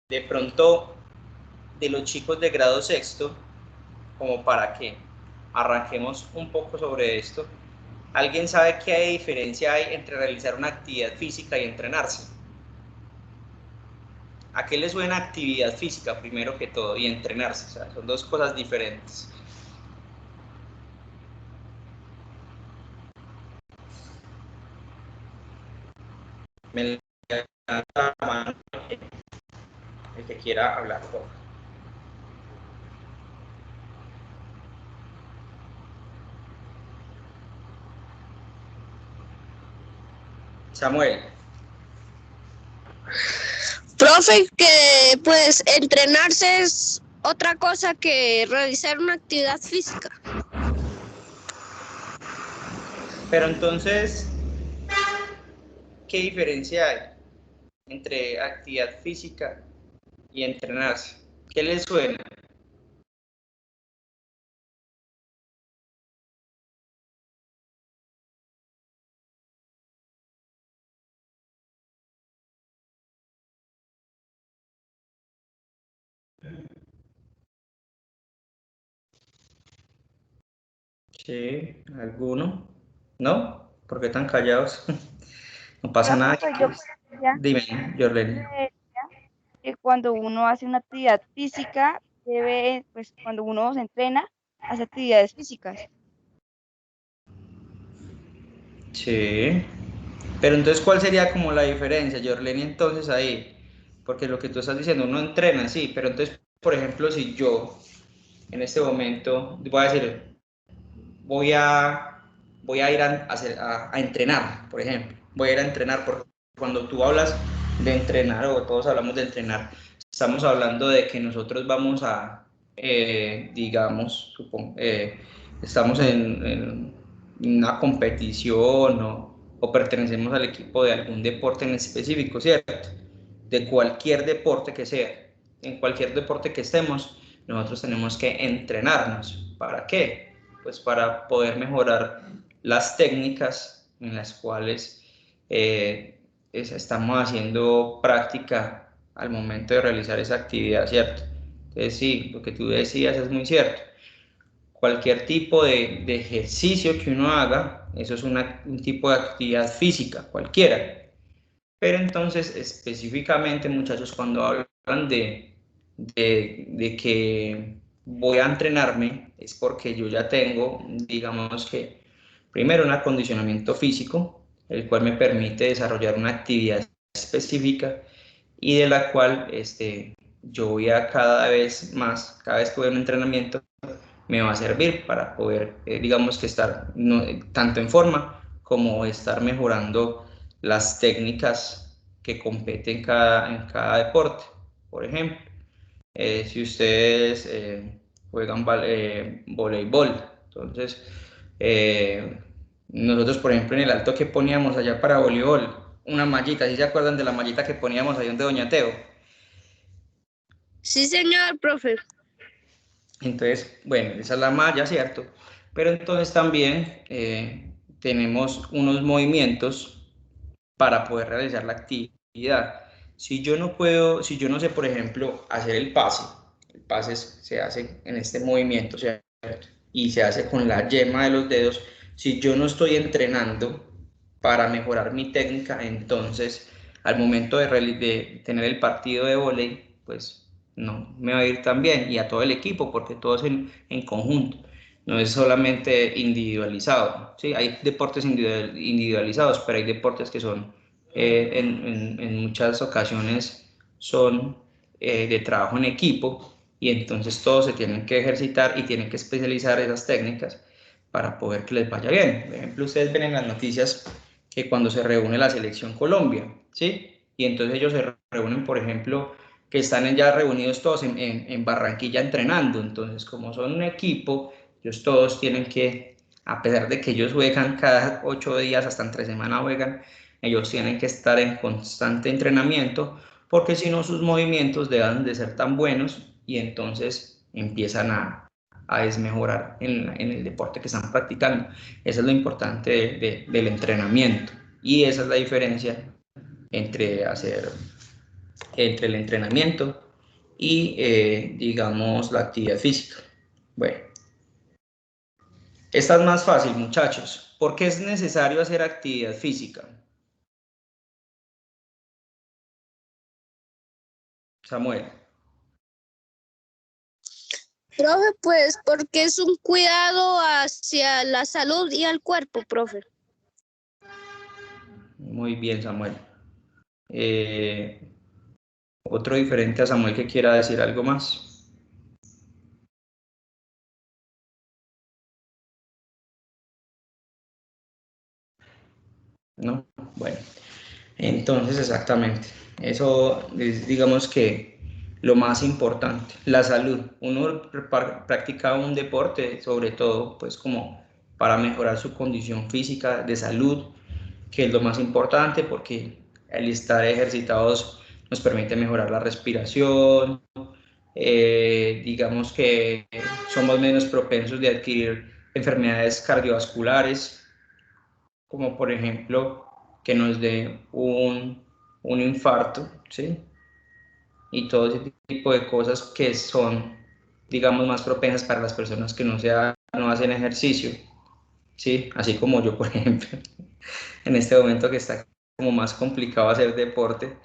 De pronto, de los chicos de grado sexto, como para que arranquemos un poco sobre esto, ¿alguien sabe qué diferencia hay entre realizar una actividad física y entrenarse? ¿A qué le suena actividad física primero que todo y entrenarse? O sea, son dos cosas diferentes. Me levanta la mano el que quiera hablar. Samuel. Profe, que pues entrenarse es otra cosa que realizar una actividad física. Pero entonces, ¿qué diferencia hay entre actividad física y entrenarse? ¿Qué les suena? Sí, ¿alguno? ¿No? ¿Por qué tan callados? No pasa nada. Profe, pues yo creería, Dime, Jorlen. que cuando uno hace una actividad física, debe, pues cuando uno se entrena, hace actividades físicas. Sí. Pero entonces, ¿cuál sería como la diferencia, Jorlen, entonces ahí? Porque lo que tú estás diciendo, uno entrena, sí, pero entonces, por ejemplo, si yo en este momento voy a decir, voy a, voy a ir a entrenar, por ejemplo, voy a ir a entrenar, porque cuando tú hablas de entrenar o todos hablamos de entrenar, estamos hablando de que nosotros vamos a, digamos, estamos en una competición o pertenecemos al equipo de algún deporte en específico, ¿cierto? De cualquier deporte que sea, en cualquier deporte que estemos, nosotros tenemos que entrenarnos. ¿Para qué? Pues para poder mejorar las técnicas en las cuales estamos haciendo práctica al momento de realizar esa actividad, ¿cierto? Entonces sí, lo que tú decías es muy cierto. Cualquier tipo de ejercicio que uno haga, eso es un tipo de actividad física, cualquiera. Pero entonces, específicamente, muchachos, cuando hablan de que voy a entrenarme, es porque yo ya tengo, digamos que, primero un acondicionamiento físico, el cual me permite desarrollar una actividad específica y de la cual yo voy a cada vez más, cada vez que voy a un entrenamiento, me va a servir para poder, digamos que estar tanto en forma como estar mejorando las técnicas que competen en cada deporte. Por ejemplo, si ustedes juegan voleibol, entonces nosotros, por ejemplo, en el alto que poníamos allá para voleibol, una mallita, ¿sí se acuerdan de la mallita que poníamos ahí donde Doña Teo? Sí, señor, profe. Entonces, bueno, esa es la malla, ¿cierto? Pero entonces también tenemos unos movimientos para poder realizar la actividad. Si yo no puedo, si yo no sé, por ejemplo, hacer el pase se hace en este movimiento, ¿cierto? Y se hace con la yema de los dedos. Si yo no estoy entrenando para mejorar mi técnica, entonces al momento de tener el partido de vóley, pues no me va a ir tan bien y a todo el equipo porque todo es en conjunto, no es solamente individualizado. ¿Sí? Hay deportes individualizados, pero hay deportes que son en muchas ocasiones son de trabajo en equipo y entonces todos se tienen que ejercitar y tienen que especializar esas técnicas para poder que les vaya bien. Por ejemplo, ustedes ven en las noticias que cuando se reúne la selección Colombia, ¿sí? Y entonces ellos se reúnen, por ejemplo, que están ya reunidos todos en Barranquilla entrenando, entonces como son un equipo, ellos todos tienen que, a pesar de que ellos juegan cada 8 días, hasta entre semana juegan, ellos tienen que estar en constante entrenamiento, porque si no sus movimientos dejan de ser tan buenos y entonces empiezan a desmejorar en el deporte que están practicando. Eso es lo importante del entrenamiento y esa es la diferencia entre hacer entre el entrenamiento y, digamos, la actividad física. Bueno, esta es más fácil, muchachos. ¿Por qué es necesario hacer actividad física? Samuel. Profe, pues porque es un cuidado hacia la salud y al cuerpo, profe. Muy bien, Samuel. Otro diferente a Samuel que quiera decir algo más. ¿No? Bueno, entonces exactamente. Eso es, digamos que lo más importante, la salud. Uno practica un deporte, sobre todo, pues como para mejorar su condición física de salud, que es lo más importante porque el estar ejercitados nos permite mejorar la respiración, digamos que somos menos propensos de adquirir enfermedades cardiovasculares, como por ejemplo que nos dé un infarto, ¿sí? Y todo ese tipo de cosas que son, digamos, más propensas para las personas que no hacen ejercicio, ¿sí? Así como yo, por ejemplo, en este momento que está como más complicado hacer deporte,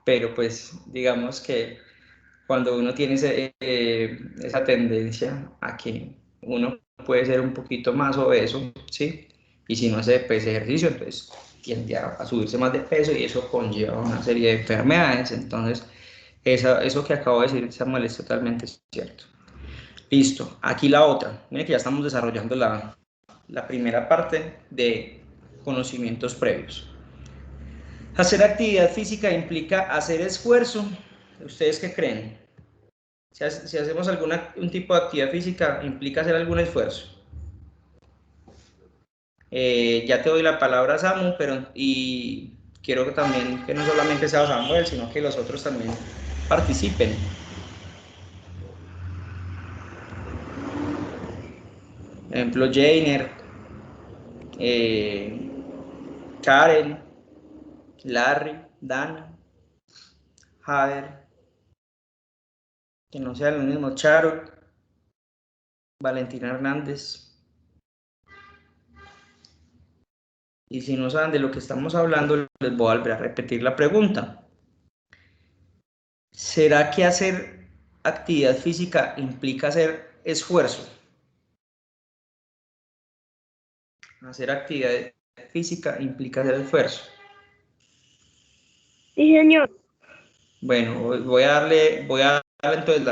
pero pues digamos que cuando uno tiene esa tendencia a que uno puede ser un poquito más obeso, ¿sí? Y si no hace pues, ejercicio, entonces tiende a subirse más de peso y eso conlleva una serie de enfermedades. Entonces, eso que acabo de decir, Samuel, es totalmente cierto. Listo, aquí la otra. Miren que ya estamos desarrollando la primera parte de conocimientos previos. Hacer actividad física implica hacer esfuerzo. ¿Ustedes qué creen? Si hacemos un tipo de actividad física, implica hacer algún esfuerzo. Ya te doy la palabra, Samu, y quiero que también, que no solamente sea Samuel, sino que los otros también participen. Por ejemplo, Jainer, eh, Karen, Larry, Dana, Jader, que no sea lo mismo, Charo, Valentina Hernández. Y si no saben de lo que estamos hablando, les voy a volver a repetir la pregunta. ¿Será que hacer actividad física implica hacer esfuerzo? Hacer actividad física implica hacer esfuerzo. Sí, señor. Bueno, voy a darle entonces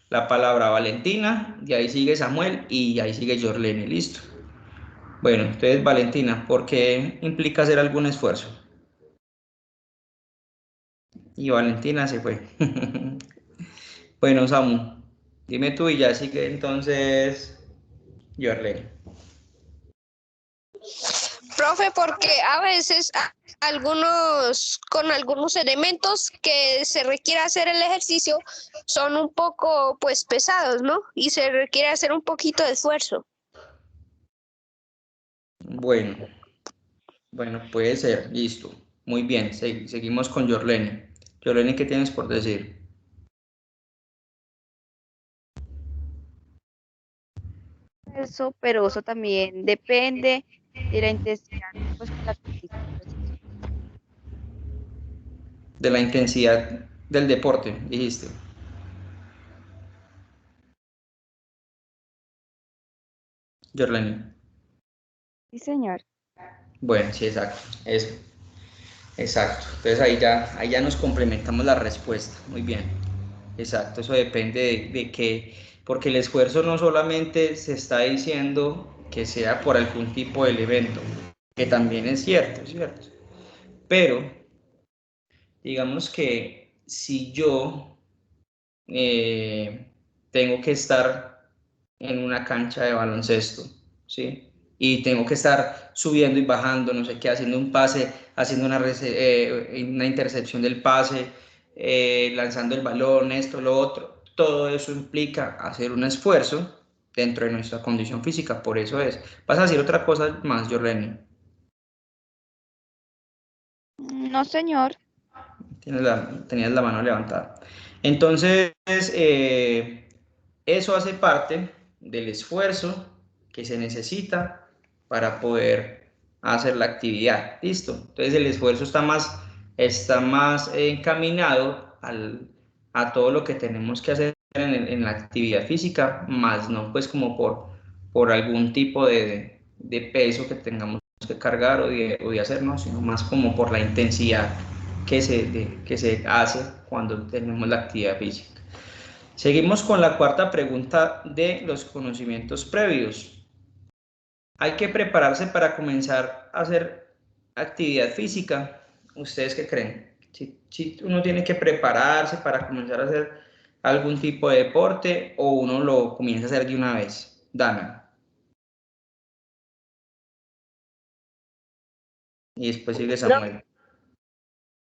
la palabra a Valentina, y ahí sigue Samuel y ahí sigue Jorlene, listo. Bueno, entonces Valentina, ¿por qué implica hacer algún esfuerzo? Y Valentina se fue. Bueno, Samu, dime tú y ya sigue entonces Jorlene. Profe, porque a veces con algunos elementos que se requiere hacer el ejercicio son un poco pues pesados, ¿no? Y se requiere hacer un poquito de esfuerzo. Bueno, puede ser, listo. Muy bien, seguimos con Jorlene. Jorlene, ¿qué tienes por decir? Eso, pero eso también depende de la intensidad pues, con la que se hizo el ejercicio. De la intensidad del deporte, dijiste. Jorlene. Sí, señor. Bueno, sí, exacto. Eso, exacto. Entonces ahí ya nos complementamos la respuesta. Muy bien. Exacto, eso depende de que, porque el esfuerzo no solamente se está diciendo que sea por algún tipo de evento, que también es cierto. Pero digamos que si yo tengo que estar en una cancha de baloncesto, ¿sí? Y tengo que estar subiendo y bajando, no sé qué, haciendo un pase, haciendo una intercepción del pase, lanzando el balón, esto, lo otro. Todo eso implica hacer un esfuerzo dentro de nuestra condición física, por eso es. ¿Vas a decir otra cosa más, Jorlene? No, señor. Tenías la mano levantada. Entonces, eso hace parte del esfuerzo que se necesita para poder hacer la actividad. ¿Listo? Entonces, el esfuerzo está más encaminado a todo lo que tenemos que hacer en la actividad física, más no pues como por algún tipo de peso que tengamos que cargar o de hacer, ¿no? Sino más como por la intensidad que se hace cuando tenemos la actividad física. Seguimos con la cuarta pregunta de los conocimientos previos. ¿Hay que prepararse para comenzar a hacer actividad física? ¿Ustedes qué creen? Si uno tiene que prepararse para comenzar a hacer algún tipo de deporte o uno lo comienza a hacer de una vez. Dana. Y después sigue Samuel.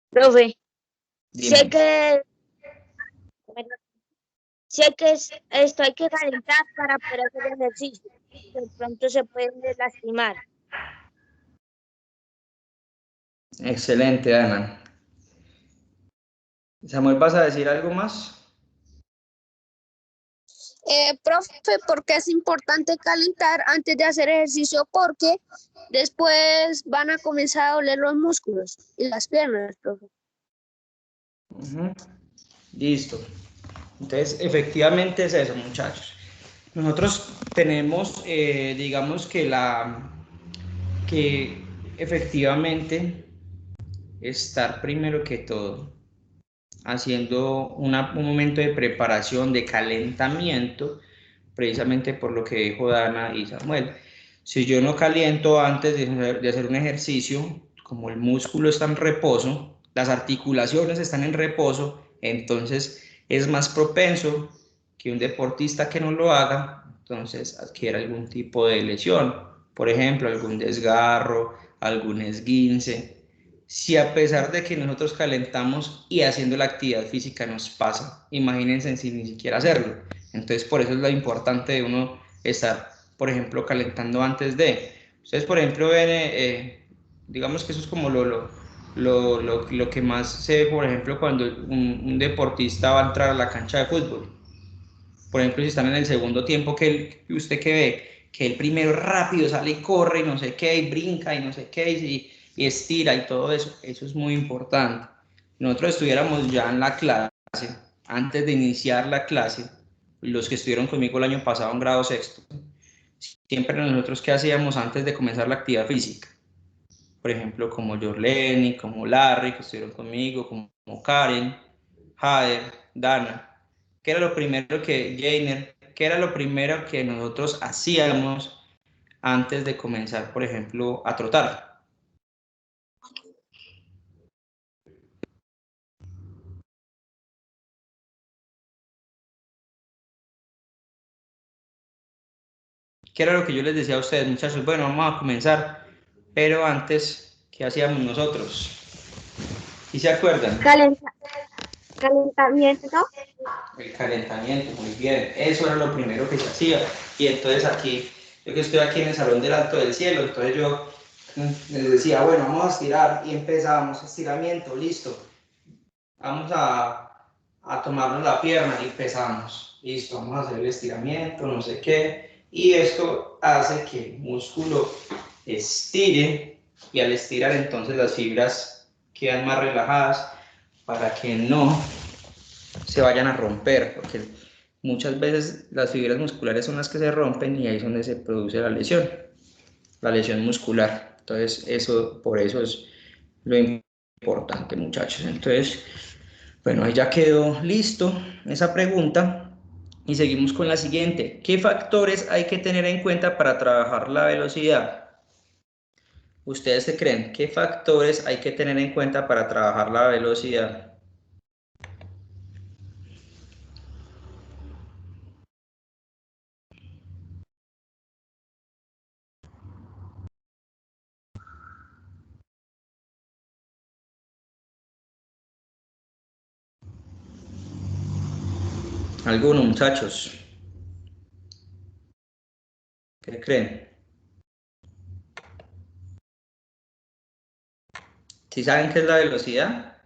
Profe, sé Dime. que, bueno, sé que esto hay que calentar para poder hacer ejercicio. De pronto se puede lastimar. Excelente, Dana. Samuel, ¿vas a decir algo más? Profe, ¿por qué es importante calentar antes de hacer ejercicio? Porque después van a comenzar a doler los músculos y las piernas, profe. Listo. Entonces, efectivamente es eso, muchachos. Nosotros tenemos, digamos que efectivamente estar primero que todo haciendo un momento de preparación, de calentamiento, precisamente por lo que dijo Dana y Samuel. Si yo no caliento antes de hacer un ejercicio, como el músculo está en reposo, las articulaciones están en reposo, entonces es más propenso que un deportista que no lo haga, entonces adquiera algún tipo de lesión, por ejemplo, algún desgarro, algún esguince. Si a pesar de que nosotros calentamos y haciendo la actividad física nos pasa, imagínense sin ni siquiera hacerlo. Entonces, por eso es lo importante de uno estar, por ejemplo, calentando antes de. Ustedes, por ejemplo, ven, digamos que eso es como lo que más se ve, por ejemplo, cuando un deportista va a entrar a la cancha de fútbol. Por ejemplo, si están en el segundo tiempo, usted que ve que el primero rápido sale y corre y no sé qué, y brinca y no sé qué, y estira y todo eso, eso es muy importante. Nosotros estuviéramos ya en la clase, antes de iniciar la clase, los que estuvieron conmigo el año pasado en grado sexto, siempre nosotros qué hacíamos antes de comenzar la actividad física. Por ejemplo, como Jorleni, como Larry, que estuvieron conmigo, como Karen, Jader, Dana. ¿Qué era lo primero que, Jainer, qué era lo primero que nosotros hacíamos antes de comenzar, por ejemplo, a trotar? ¿Qué era lo que yo les decía a ustedes, muchachos? Bueno, vamos a comenzar, pero antes, ¿qué hacíamos nosotros? ¿Sí se acuerdan? Calentamiento, ¿no? El calentamiento, muy bien. Eso era lo primero que se hacía. Y entonces aquí, yo que estoy aquí en el Salón del Alto del Cielo, entonces yo les decía, bueno, vamos a estirar y empezábamos, estiramiento, listo. Vamos a tomarnos la pierna y empezamos. Listo, vamos a hacer el estiramiento, no sé qué. Y esto hace que el músculo estire y al estirar entonces las fibras quedan más relajadas para que no se vayan a romper, porque muchas veces las fibras musculares son las que se rompen y ahí es donde se produce la lesión muscular. Entonces, por eso es lo importante, muchachos. Entonces, bueno, ahí ya quedó listo esa pregunta y seguimos con la siguiente. ¿Qué factores hay que tener en cuenta para trabajar la velocidad? ¿Ustedes se creen? ¿Qué factores hay que tener en cuenta para trabajar la velocidad? ¿Alguno, muchachos? ¿Qué creen? ¿Sí saben qué es la velocidad?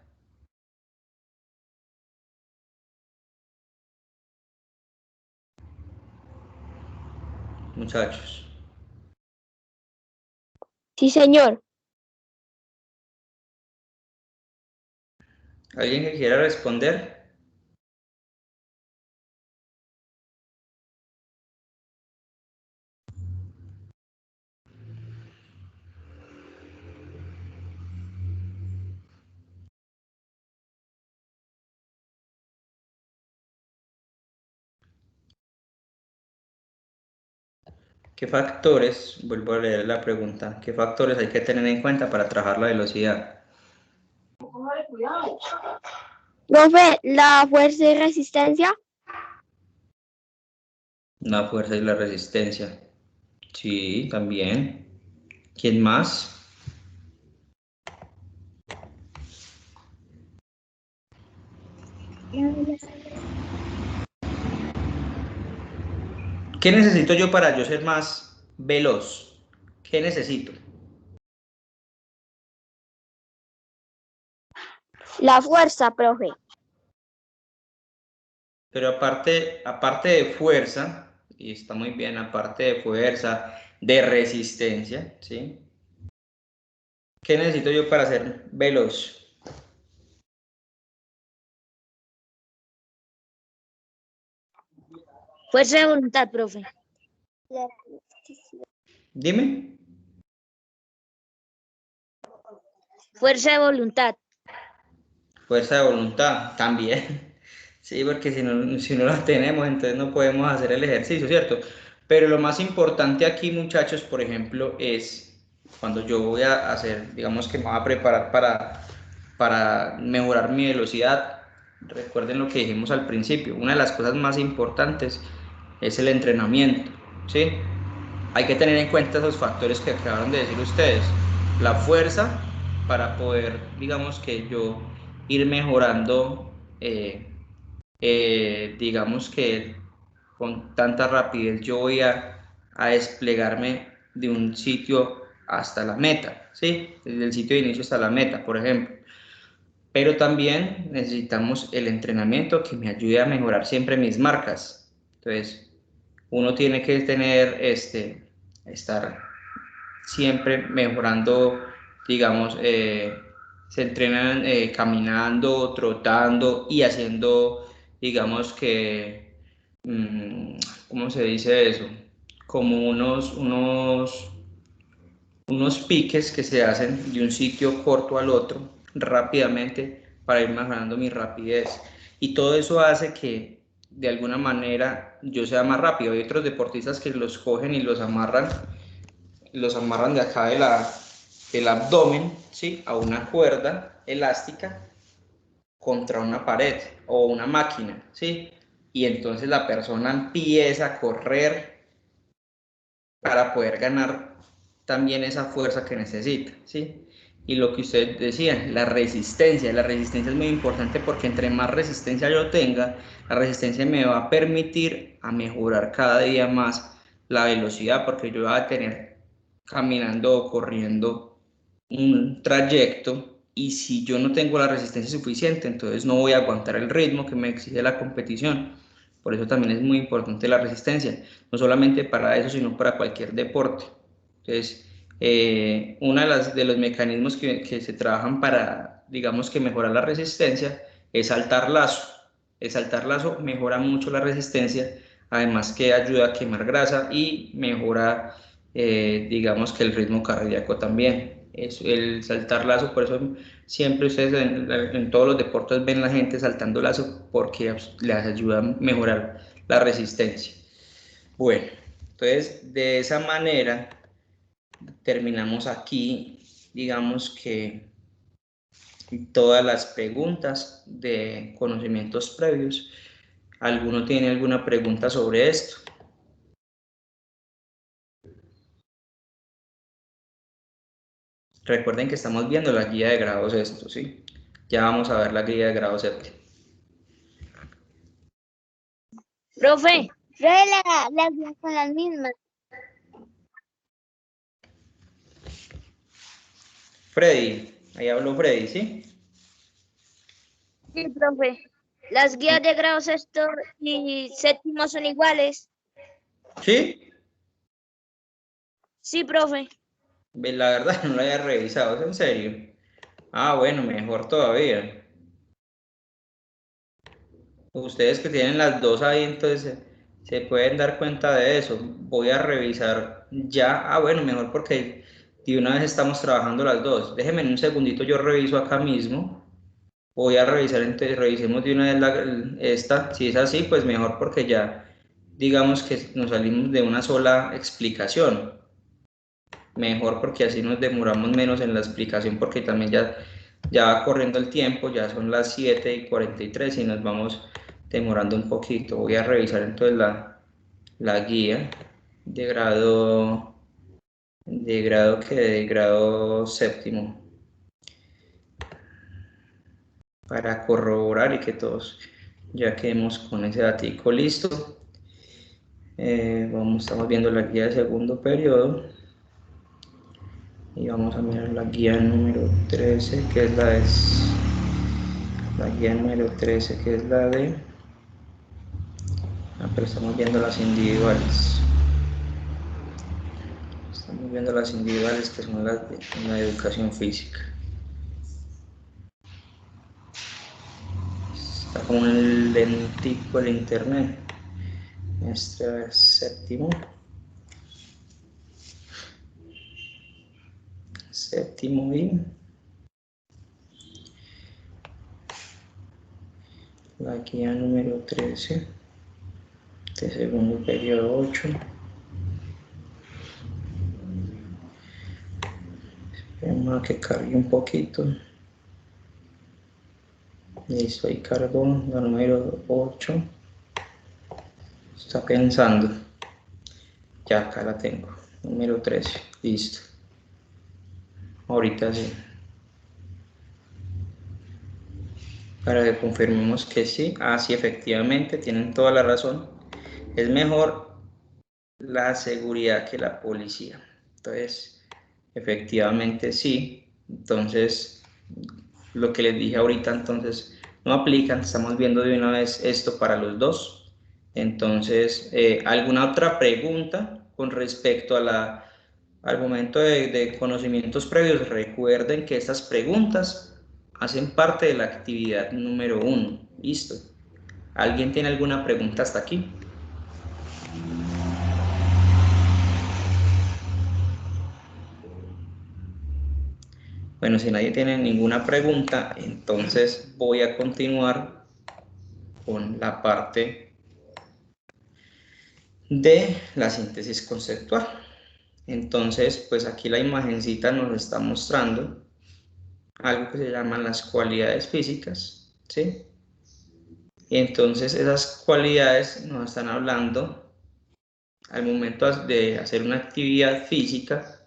muchachos? Sí, señor. ¿Alguien que quiera responder? ¿Qué factores, vuelvo a leer la pregunta, qué factores hay que tener en cuenta para trabajar la velocidad? Profe, la fuerza y resistencia. La fuerza y la resistencia. Sí, también. ¿Quién más? ¿Qué necesito yo para yo ser más veloz? ¿Qué necesito? La fuerza, profe. Pero aparte de fuerza, y está muy bien, aparte de fuerza, de resistencia, ¿sí? ¿Qué necesito yo para ser veloz? Fuerza de voluntad, profe. Dime. Fuerza de voluntad. Fuerza de voluntad, también. Sí, porque si no la tenemos, entonces no podemos hacer el ejercicio, ¿cierto? Pero lo más importante aquí, muchachos, por ejemplo, es cuando yo voy a hacer, digamos que me voy a preparar para mejorar mi velocidad. Recuerden lo que dijimos al principio, una de las cosas más importantes es el entrenamiento, ¿sí? Hay que tener en cuenta esos factores que acabaron de decir ustedes. La fuerza para poder, digamos que yo ir mejorando, digamos que con tanta rapidez yo voy a desplegarme de un sitio hasta la meta, ¿sí? Desde el sitio de inicio hasta la meta, por ejemplo. Pero también necesitamos el entrenamiento que me ayude a mejorar siempre mis marcas. Entonces, uno tiene que tener, estar siempre mejorando, digamos, se entrenan caminando, trotando y haciendo, digamos que, ¿cómo se dice eso? Como unos piques que se hacen de un sitio corto al otro rápidamente para ir mejorando mi rapidez. Y todo eso hace que de alguna manera yo sea más rápido. Hay otros deportistas que los cogen y los amarran de acá del abdomen, ¿sí? A una cuerda elástica contra una pared o una máquina, ¿sí? Y entonces la persona empieza a correr para poder ganar también esa fuerza que necesita, ¿sí? Y lo que usted decía, la resistencia es muy importante porque entre más resistencia yo tenga, la resistencia me va a permitir a mejorar cada día más la velocidad porque yo voy a tener caminando o corriendo un trayecto y si yo no tengo la resistencia suficiente, entonces no voy a aguantar el ritmo que me exige la competición. Por eso también es muy importante la resistencia, no solamente para eso, sino para cualquier deporte. Entonces, uno de los mecanismos que se trabajan para, digamos que mejorar la resistencia, es saltar lazo. El saltar lazo mejora mucho la resistencia, además que ayuda a quemar grasa y mejora, digamos que el ritmo cardíaco también. Es el saltar lazo, por eso siempre ustedes en todos los deportes ven la gente saltando lazo porque les ayuda a mejorar la resistencia. Bueno, entonces de esa manera terminamos aquí, digamos que todas las preguntas de conocimientos previos. ¿Alguno tiene alguna pregunta sobre esto? Recuerden que estamos viendo la guía de grado sexto, ¿sí? Ya vamos a ver la guía de grado séptimo. Profe, las guías son las mismas. Freddy, ahí habló Freddy, ¿sí? Sí, profe. Las guías de grado sexto y séptimo son iguales. ¿Sí? Sí, profe. La verdad no lo había revisado, ¿es en serio? Ah, bueno, mejor todavía. Ustedes que tienen las dos ahí, entonces se pueden dar cuenta de eso. Voy a revisar ya. Ah, bueno, mejor porque de una vez estamos trabajando las dos. Déjenme un segundito, yo reviso acá mismo. Voy a revisar, entonces revisemos de una vez esta. Si es así, pues mejor porque ya digamos que nos salimos de una sola explicación. Mejor porque así nos demoramos menos en la explicación porque también ya va corriendo el tiempo, ya son las 7:43 y nos vamos demorando un poquito. Voy a revisar entonces la guía de grado séptimo para corroborar y que todos ya quedemos con ese datico listo. Estamos viendo la guía de segundo periodo y vamos a mirar la guía número 13 que es la guía número 13 que es la de pero estamos viendo las individuales que son las de la educación física. Está como el lentico el internet. Este es séptimo y la guía número 13 de segundo periodo 8. Esperemos a que cargue un poquito. Listo, ahí cargó la número 8. Está pensando. Ya acá la tengo. Número 13. Listo. Ahorita sí. Para que confirmemos que sí. Ah, sí, efectivamente, tienen toda la razón. Es mejor la seguridad que la policía. Entonces, efectivamente sí. Entonces, lo que les dije ahorita, entonces, no aplican. Estamos viendo de una vez esto para los dos. Entonces, ¿alguna otra pregunta con respecto al momento de conocimientos previos? Recuerden que estas preguntas hacen parte de la actividad número 1. ¿Listo? ¿Alguien tiene alguna pregunta hasta aquí? Bueno, si nadie tiene ninguna pregunta, entonces voy a continuar con la parte de la síntesis conceptual. Entonces, pues aquí la imagencita nos está mostrando algo que se llaman las cualidades físicas, ¿sí? Y entonces esas cualidades nos están hablando al momento de hacer una actividad física,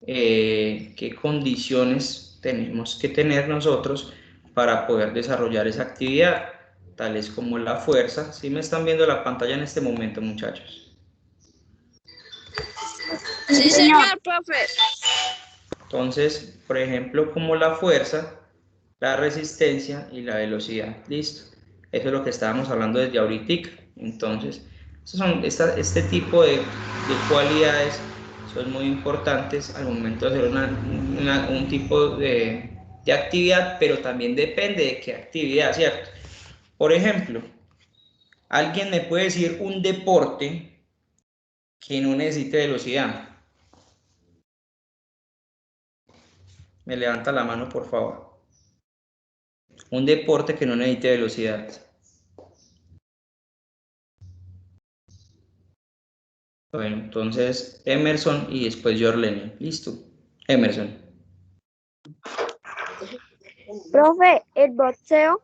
qué condiciones tenemos que tener nosotros para poder desarrollar esa actividad, tales como la fuerza. ¿Sí me están viendo la pantalla en este momento, muchachos? Sí, señor, profe. Entonces, por ejemplo, como la fuerza, la resistencia y la velocidad. Listo. Eso es lo que estábamos hablando desde ahorita. Entonces, este tipo de cualidades son muy importantes al momento de hacer un tipo de actividad, pero también depende de qué actividad, ¿cierto? Por ejemplo, alguien me puede decir un deporte que no necesite velocidad. Me levanta la mano, por favor. Un deporte que no necesite velocidad. Bueno, entonces Emerson y después Jorleni. Listo. Emerson. Profe, el boxeo.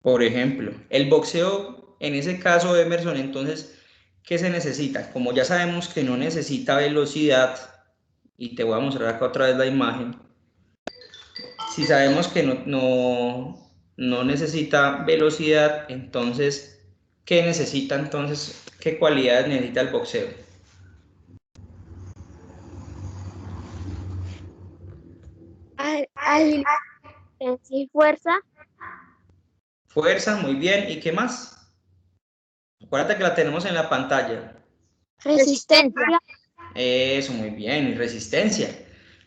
Por ejemplo, el boxeo, en ese caso Emerson, entonces, ¿qué se necesita? Como ya sabemos que no necesita velocidad, y te voy a mostrar acá otra vez la imagen, si sabemos que no necesita velocidad, entonces, ¿qué necesita entonces? ¿Qué cualidades necesita el boxeo? Agilidad y fuerza. Fuerza, muy bien. ¿Y qué más? Acuérdate que la tenemos en la pantalla. Resistencia. Eso, muy bien. Y resistencia.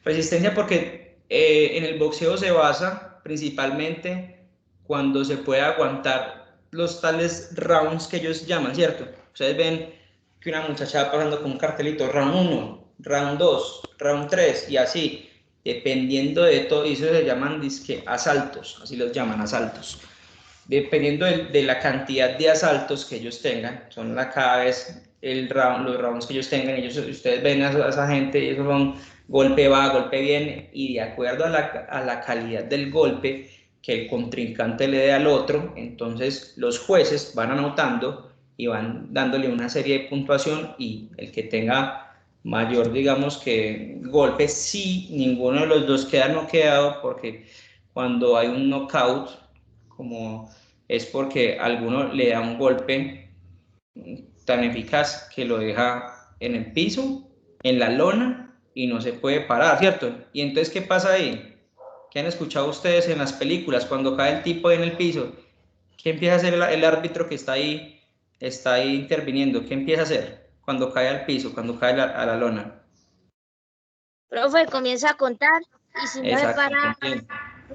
Resistencia porque en el boxeo se basa principalmente cuando se puede aguantar los tales rounds que ellos llaman, ¿cierto? Ustedes ven que una muchacha va pasando con un cartelito, round 1, round 2, round 3 y así, dependiendo de todo, y eso se llaman disque asaltos, así los llaman asaltos. Dependiendo de la cantidad de asaltos que ellos tengan, son cada vez los rounds que ellos tengan, ustedes ven a esa gente y esos son golpe va, golpe viene, y de acuerdo a la calidad del golpe que el contrincante le dé al otro, entonces los jueces van anotando y van dándole una serie de puntuación, y el que tenga mayor, digamos que golpes, si ninguno de los dos queda noqueado, porque cuando hay un knockout, como es porque alguno le da un golpe tan eficaz que lo deja en el piso, en la lona, y no se puede parar, ¿cierto? Y entonces, ¿qué pasa ahí? ¿Qué han escuchado ustedes en las películas cuando cae el tipo en el piso? ¿Qué empieza a hacer el árbitro que está ahí interviniendo? ¿Qué empieza a hacer cuando cae al piso, cuando cae a la lona? Profe, comienza a contar y si no se Exacto, para, muy bien.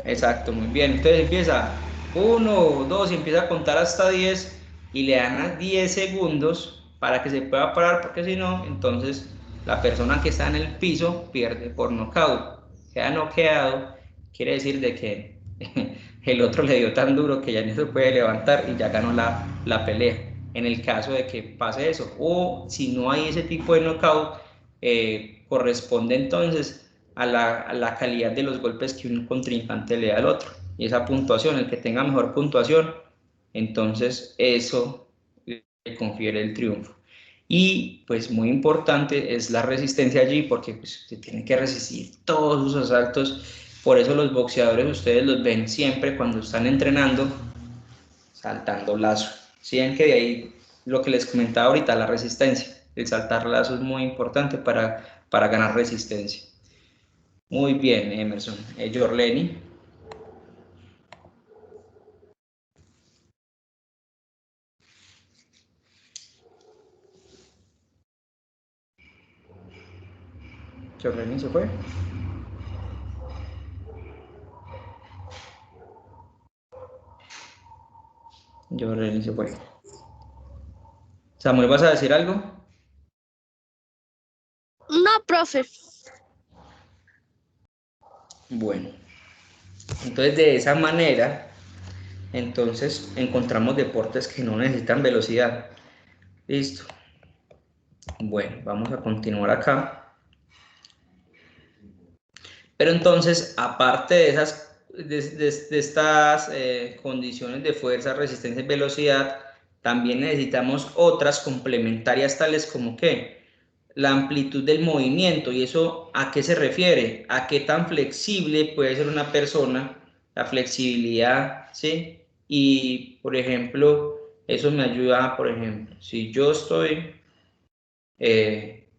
Exacto, muy bien. Entonces empieza 1, 2 y empieza a contar hasta 10 y le dan a 10 segundos para que se pueda parar, porque si no, entonces la persona que está en el piso pierde por nocaut. Queda noqueado, quiere decir de que el otro le dio tan duro que ya no se puede levantar y ya ganó la pelea. En el caso de que pase eso, o si no hay ese tipo de nocaut, corresponde entonces a la calidad de los golpes que un contrincante le da al otro. Y esa puntuación, el que tenga mejor puntuación, entonces eso le confiere el triunfo. Y pues muy importante es la resistencia allí, porque pues, se tiene que resistir todos sus asaltos. Por eso los boxeadores ustedes los ven siempre cuando están entrenando saltando lazo. Si ven que de ahí lo que les comentaba ahorita, la resistencia. El saltar lazo es muy importante para ganar resistencia. Muy bien, Emerson. Jorleni. Jorleni se fue. Jorleni se fue. Samuel, ¿vas a decir algo? No, profe. Bueno, entonces de esa manera, entonces encontramos deportes que no necesitan velocidad. Listo. Bueno, vamos a continuar acá. Pero entonces, aparte de estas condiciones de fuerza, resistencia y velocidad, también necesitamos otras complementarias tales como que la amplitud del movimiento. ¿Y eso a qué se refiere? A qué tan flexible puede ser una persona, la flexibilidad, ¿sí? Y, por ejemplo, eso me ayuda, por ejemplo, si yo estoy,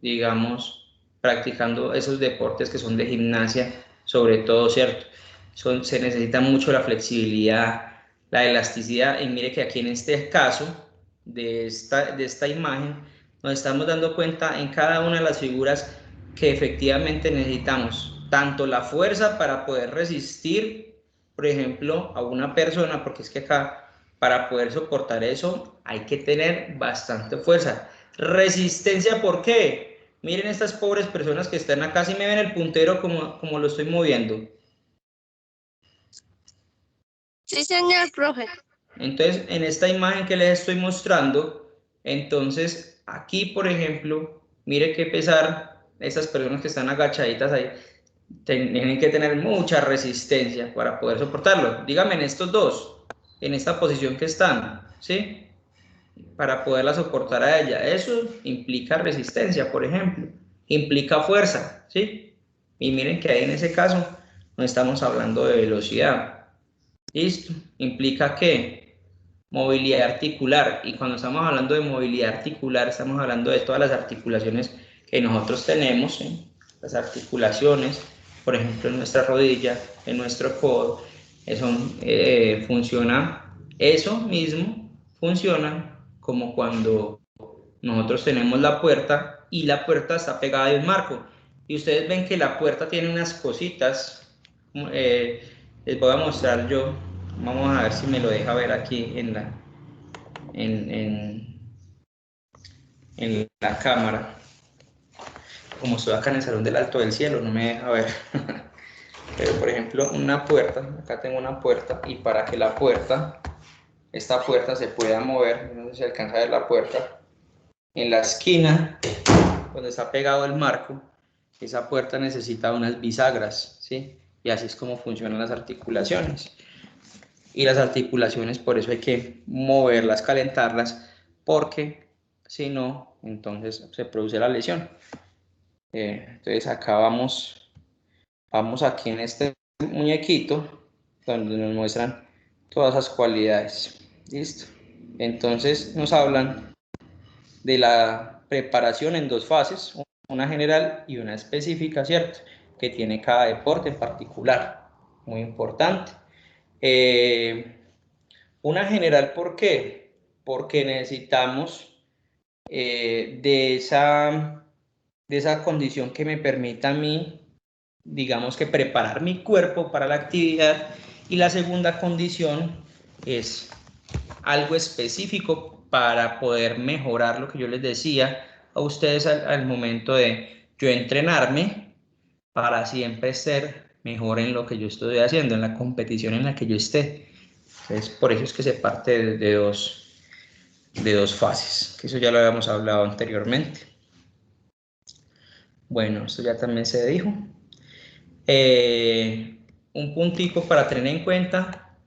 digamos, practicando esos deportes que son de gimnasia, sobre todo, ¿cierto? Se necesita mucho la flexibilidad, la elasticidad, y mire que aquí en este caso de esta imagen nos estamos dando cuenta en cada una de las figuras que efectivamente necesitamos tanto la fuerza para poder resistir, por ejemplo, a una persona, porque es que acá para poder soportar eso hay que tener bastante fuerza. Resistencia, ¿por qué? Miren estas pobres personas que están acá, si me ven el puntero como lo estoy moviendo. Sí, señor profe. Entonces, en esta imagen que les estoy mostrando, entonces aquí, por ejemplo, mire qué pesar, estas personas que están agachaditas ahí, tienen que tener mucha resistencia para poder soportarlo. Díganme en estos dos, en esta posición que están, ¿sí? Para poderla soportar a ella. Eso implica resistencia, por ejemplo, implica fuerza, ¿sí? Y miren que ahí en ese caso no estamos hablando de velocidad. ¿Listo? Implica que movilidad articular. Y cuando estamos hablando de movilidad articular, estamos hablando de todas las articulaciones que nosotros tenemos, ¿sí? Las articulaciones, por ejemplo, en nuestra rodilla, en nuestro codo, eso funciona, eso mismo funciona como cuando nosotros tenemos la puerta y la puerta está pegada de un marco. Y ustedes ven que la puerta tiene unas cositas, les voy a mostrar yo, vamos a ver si me lo deja ver aquí en la cámara. Como estoy acá en el Salón del Alto del Cielo, no me deja ver. Pero por ejemplo, una puerta, acá tengo una puerta, y para que esta puerta se pueda mover, no sé si alcanza a ver la puerta, en la esquina, donde está pegado el marco, esa puerta necesita unas bisagras, ¿sí? Y así es como funcionan las articulaciones. Y las articulaciones, por eso hay que moverlas, calentarlas, porque si no, entonces se produce la lesión. Entonces acá vamos aquí en este muñequito, donde nos muestran todas esas cualidades. ¿Listo? Entonces nos hablan de la preparación en dos fases, una general y una específica, ¿cierto? Que tiene cada deporte en particular, muy importante. Una general, ¿por qué? Porque necesitamos de esa condición que me permita a mí, digamos que preparar mi cuerpo para la actividad, y la segunda condición es algo específico para poder mejorar lo que yo les decía a ustedes al momento de yo entrenarme para siempre ser mejor en lo que yo estoy haciendo, en la competición en la que yo esté. Entonces, por eso es que se parte de dos fases, que eso ya lo habíamos hablado anteriormente. Bueno, esto ya también se dijo. Un puntico para tener en cuenta,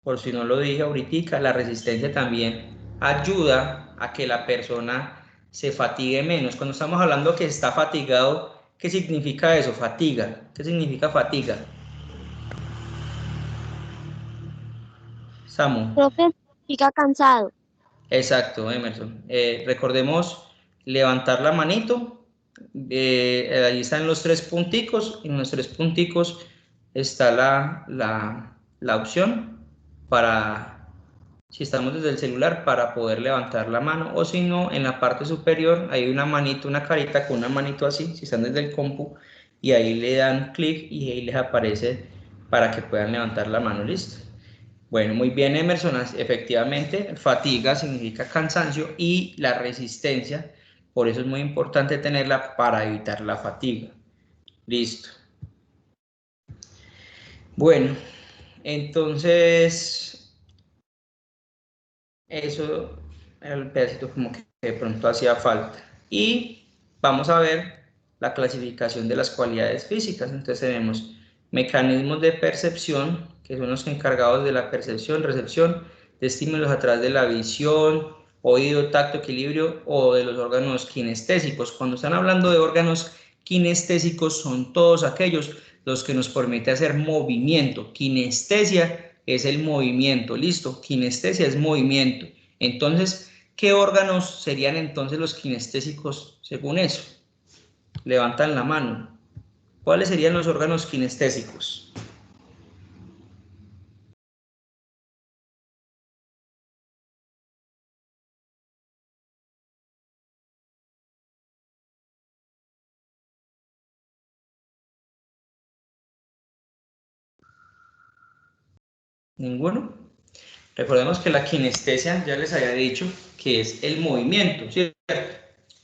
por si no lo dije ahorita, la resistencia también ayuda a que la persona se fatigue menos. Cuando estamos hablando que está fatigado, ¿qué significa eso? Fatiga. ¿Qué significa fatiga? Samu. Profe, significa cansado. Exacto, Emerson. Recordemos levantar la manito. Ahí están los tres punticos. En los tres punticos está la opción para, si estamos desde el celular, para poder levantar la mano, o si no, en la parte superior hay una manito, una carita con una manito así, si están desde el compu, y ahí le dan clic y ahí les aparece para que puedan levantar la mano. Listo. Bueno, muy bien, Emerson. Efectivamente, fatiga significa cansancio, y la resistencia, por eso es muy importante tenerla para evitar la fatiga. Listo. Bueno, entonces, eso era el pedacito como que de pronto hacía falta. Y vamos a ver la clasificación de las cualidades físicas. Entonces tenemos mecanismos de percepción, que son los encargados de la percepción, recepción de estímulos a través de la visión, oído, tacto, equilibrio, o de los órganos kinestésicos. Cuando están hablando de órganos kinestésicos, son todos aquellos los que nos permiten hacer movimiento. Kinestesia es el movimiento, listo, kinestesia es movimiento. Entonces, ¿qué órganos serían entonces los kinestésicos según eso? Levantan la mano. ¿Cuáles serían los órganos kinestésicos? ¿Ninguno? Recordemos que la kinestesia, ya les había dicho, que es el movimiento, ¿cierto?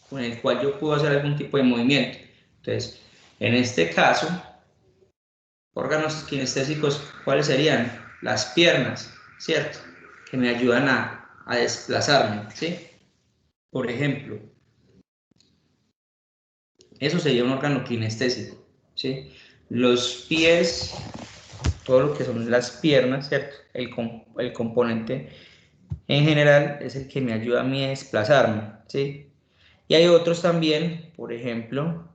Con el cual yo puedo hacer algún tipo de movimiento. Entonces, en este caso, órganos kinestésicos, ¿cuáles serían? Las piernas, ¿cierto? Que me ayudan a desplazarme, ¿sí? Por ejemplo, eso sería un órgano kinestésico, ¿sí? Los pies, todo lo que son las piernas, ¿cierto? El componente en general es el que me ayuda a mí a desplazarme, ¿sí? Y hay otros también, por ejemplo,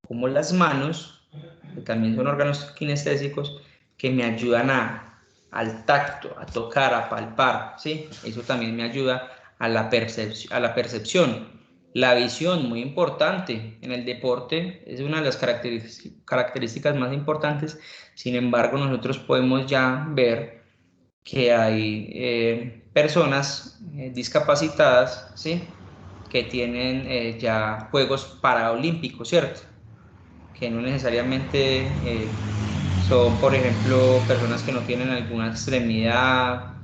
como las manos, que también son órganos kinestésicos, que me ayudan al tacto, a tocar, a palpar, ¿sí? Eso también me ayuda a la percepción. La visión, muy importante en el deporte, es una de las características más importantes. Sin embargo, nosotros podemos ya ver que hay personas discapacitadas, ¿sí? que tienen ya Juegos Paralímpicos, ¿cierto? Que no necesariamente son, por ejemplo, personas que no tienen alguna extremidad,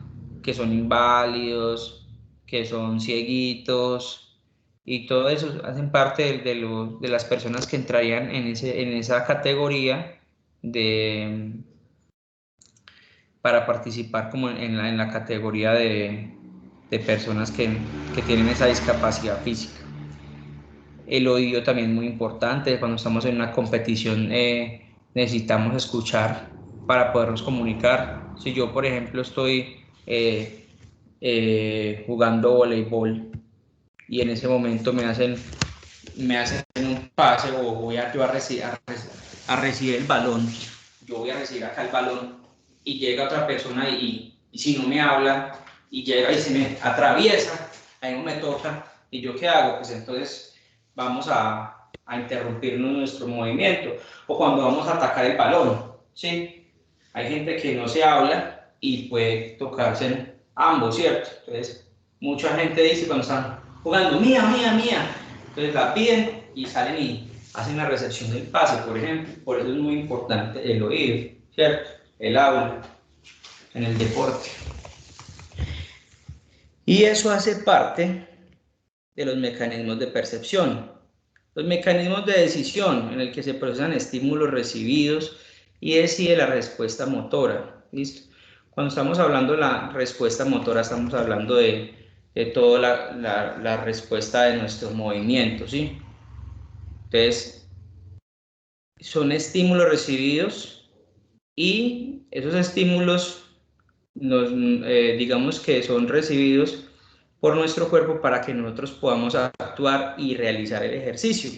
que son inválidos, que son cieguitos, y todo eso hacen parte de las personas que entrarían en esa categoría para participar como en la categoría de personas que tienen esa discapacidad física. El oído también es muy importante. Cuando estamos en una competición necesitamos escuchar para podernos comunicar. Si yo, por ejemplo, estoy jugando voleibol y en ese momento me hacen un pase o voy yo a recibir el balón, yo voy a recibir acá el balón y llega otra persona y si no me habla y llega y se me atraviesa, ahí no me toca, ¿y yo qué hago? Pues entonces vamos a interrumpirnos nuestro movimiento, o cuando vamos a atacar el balón, ¿sí? Hay gente que no se habla y puede tocarse ambos, ¿cierto? Entonces, mucha gente dice cuando están jugando, mía, mía, mía, entonces la piden y salen y hacen la recepción del pase, por ejemplo. Por eso es muy importante el oído, ¿cierto? El habla en el deporte. Y eso hace parte de los mecanismos de percepción. Los mecanismos de decisión en el que se procesan estímulos recibidos y decide la respuesta motora. ¿Listo? Cuando estamos hablando de la respuesta motora, estamos hablando de toda la respuesta de nuestros movimientos, ¿sí? Entonces, son estímulos recibidos y esos estímulos digamos que son recibidos por nuestro cuerpo para que nosotros podamos actuar y realizar el ejercicio.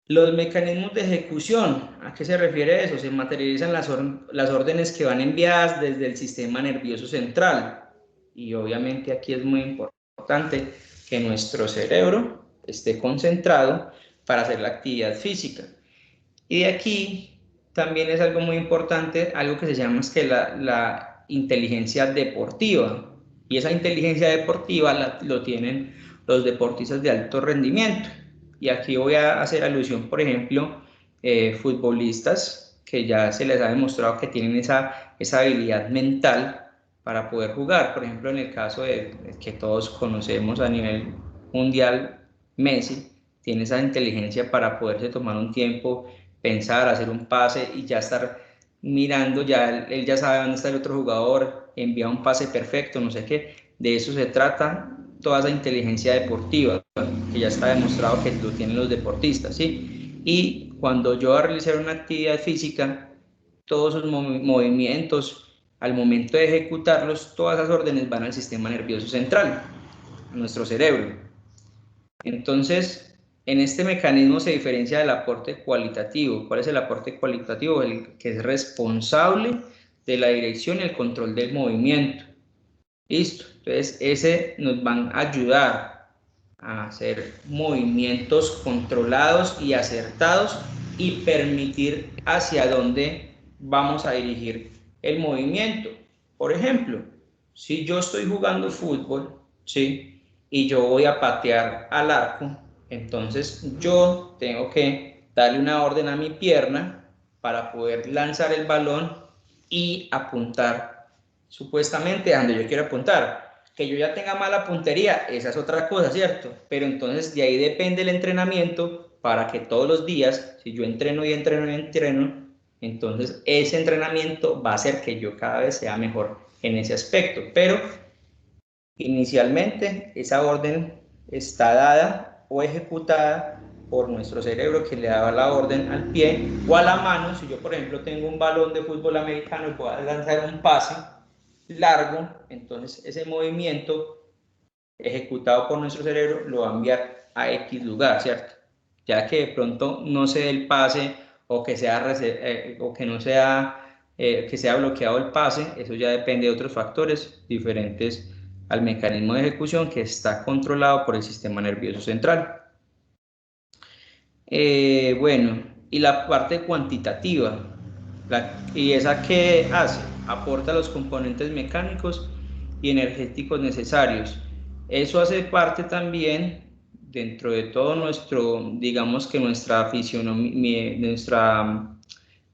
Los mecanismos de ejecución, ¿a qué se refiere eso? Se materializan las órdenes que van enviadas desde el sistema nervioso central. Y obviamente aquí es muy importante que nuestro cerebro esté concentrado para hacer la actividad física. Y de aquí también es algo muy importante, algo que se llama la inteligencia deportiva. Y esa inteligencia deportiva lo tienen los deportistas de alto rendimiento. Y aquí voy a hacer alusión, por ejemplo, futbolistas que ya se les ha demostrado que tienen esa habilidad mental para poder jugar. Por ejemplo, en el caso de que todos conocemos a nivel mundial, Messi tiene esa inteligencia para poderse tomar un tiempo, pensar, hacer un pase y ya estar mirando, él ya sabe dónde está el otro jugador, envía un pase perfecto, no sé qué. De eso se trata toda esa inteligencia deportiva, que ya está demostrado que lo tienen los deportistas, ¿sí? Y cuando yo voy a realizar una actividad física, todos esos movimientos, al momento de ejecutarlos, todas esas órdenes van al sistema nervioso central, a nuestro cerebro. Entonces, en este mecanismo se diferencia del aporte cualitativo. ¿Cuál es el aporte cualitativo? El que es responsable de la dirección y el control del movimiento. Listo. Entonces, ese nos van a ayudar a hacer movimientos controlados y acertados y permitir hacia dónde vamos a dirigir el movimiento. Por ejemplo, si yo estoy jugando fútbol, ¿sí? Y yo voy a patear al arco, entonces yo tengo que darle una orden a mi pierna para poder lanzar el balón y apuntar supuestamente a donde yo quiero apuntar. Que yo ya tenga mala puntería, esa es otra cosa, ¿cierto? Pero entonces de ahí depende el entrenamiento para que todos los días, si yo entreno y entreno y entreno, entonces ese entrenamiento va a hacer que yo cada vez sea mejor en ese aspecto. Pero inicialmente esa orden está dada o ejecutada por nuestro cerebro, que le da la orden al pie o a la mano. Si yo, por ejemplo, tengo un balón de fútbol americano y puedo lanzar un pase largo, entonces ese movimiento ejecutado por nuestro cerebro lo va a enviar a X lugar, ¿cierto? Ya que de pronto no se dé el pase o que no sea que sea bloqueado el pase, eso ya depende de otros factores diferentes al mecanismo de ejecución, que está controlado por el sistema nervioso central. Bueno, y la parte cuantitativa, ¿y esa qué hace? Aporta los componentes mecánicos y energéticos necesarios. Eso hace parte también dentro de todo nuestro, digamos que nuestra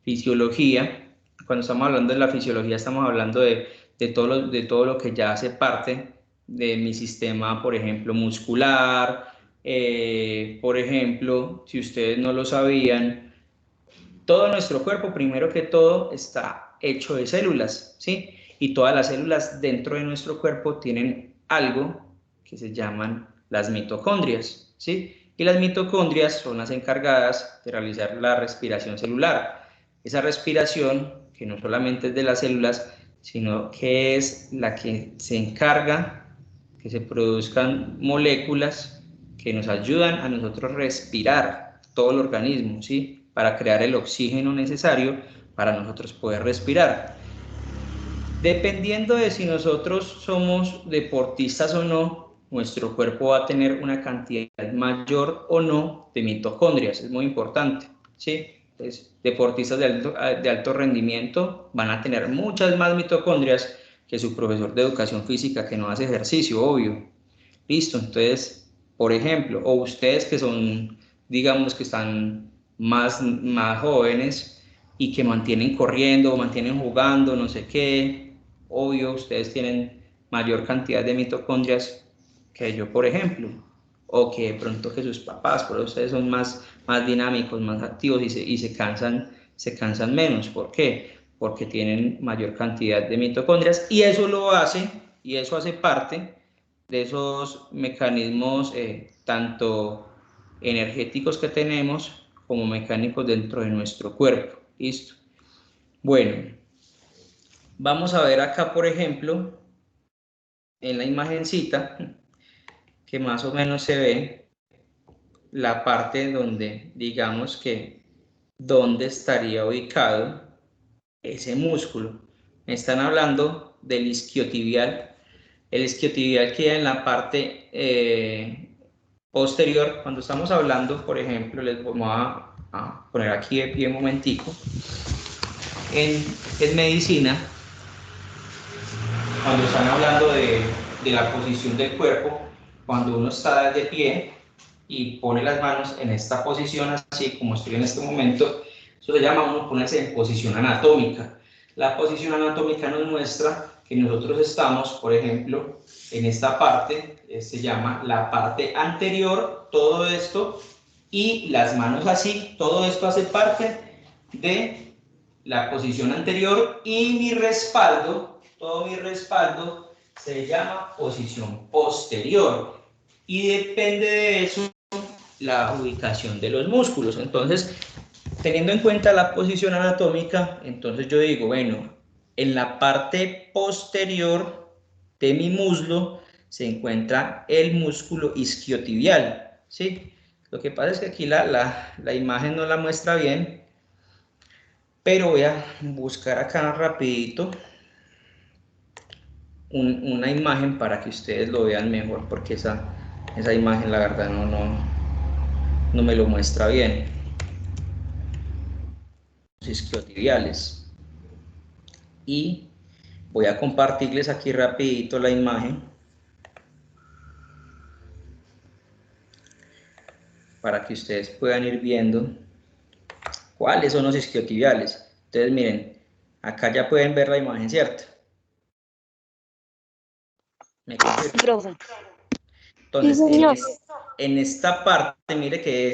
fisiología, cuando estamos hablando de la fisiología, estamos hablando de todo lo que ya hace parte de mi sistema, por ejemplo, muscular. Por ejemplo, si ustedes no lo sabían, todo nuestro cuerpo, primero que todo, está hecho de células, ¿sí? Y todas las células dentro de nuestro cuerpo tienen algo que se llaman las mitocondrias, ¿sí? Y las mitocondrias son las encargadas de realizar la respiración celular. Esa respiración, que no solamente es de las células, sino que es la que se encarga que se produzcan moléculas que nos ayudan a nosotros respirar todo el organismo, ¿sí? Para crear el oxígeno necesario para nosotros poder respirar. Dependiendo de si nosotros somos deportistas o no, nuestro cuerpo va a tener una cantidad mayor o no de mitocondrias, es muy importante, ¿sí? Entonces, deportistas de alto rendimiento van a tener muchas más mitocondrias que su profesor de educación física que no hace ejercicio, obvio. Listo, entonces, por ejemplo, o ustedes que son, digamos que están más jóvenes y que mantienen corriendo o mantienen jugando, no sé qué, obvio, ustedes tienen mayor cantidad de mitocondrias que yo, por ejemplo, o que de pronto que sus papás, por eso ustedes son más dinámicos, más activos y se cansan menos. ¿Por qué? Porque tienen mayor cantidad de mitocondrias y eso hace parte de esos mecanismos tanto energéticos que tenemos como mecánicos dentro de nuestro cuerpo. ¿Listo? Bueno, vamos a ver acá, por ejemplo, en la imagencita, que más o menos se ve la parte donde, digamos que, dónde estaría ubicado ese músculo. Me están hablando del isquiotibial. El isquiotibial queda en la parte posterior. Cuando estamos hablando, por ejemplo, les vamos a poner aquí de pie un momentico. En medicina, cuando están hablando de la posición del cuerpo, cuando uno está de pie y pone las manos en esta posición, así como estoy en este momento, eso se llama uno ponerse en posición anatómica. La posición anatómica nos muestra que nosotros estamos, por ejemplo, en esta parte, se llama la parte anterior, todo esto, y las manos así, todo esto hace parte de la posición anterior, y mi respaldo, todo mi respaldo, se llama posición posterior, y depende de eso la ubicación de los músculos. Entonces, teniendo en cuenta la posición anatómica, entonces yo digo, bueno, en la parte posterior de mi muslo se encuentra el músculo isquiotibial, ¿sí? Lo que pasa es que aquí la imagen no la muestra bien, pero voy a buscar acá rapidito una imagen para que ustedes lo vean mejor, porque esa imagen la verdad no me lo muestra bien. Los isquiotibiales. Y voy a compartirles aquí rapidito la imagen para que ustedes puedan ir viendo cuáles son los isquiotibiales. Entonces miren, acá ya pueden ver la imagen, ¿cierto? ¿Me confirman? Entonces, en esta parte, mire que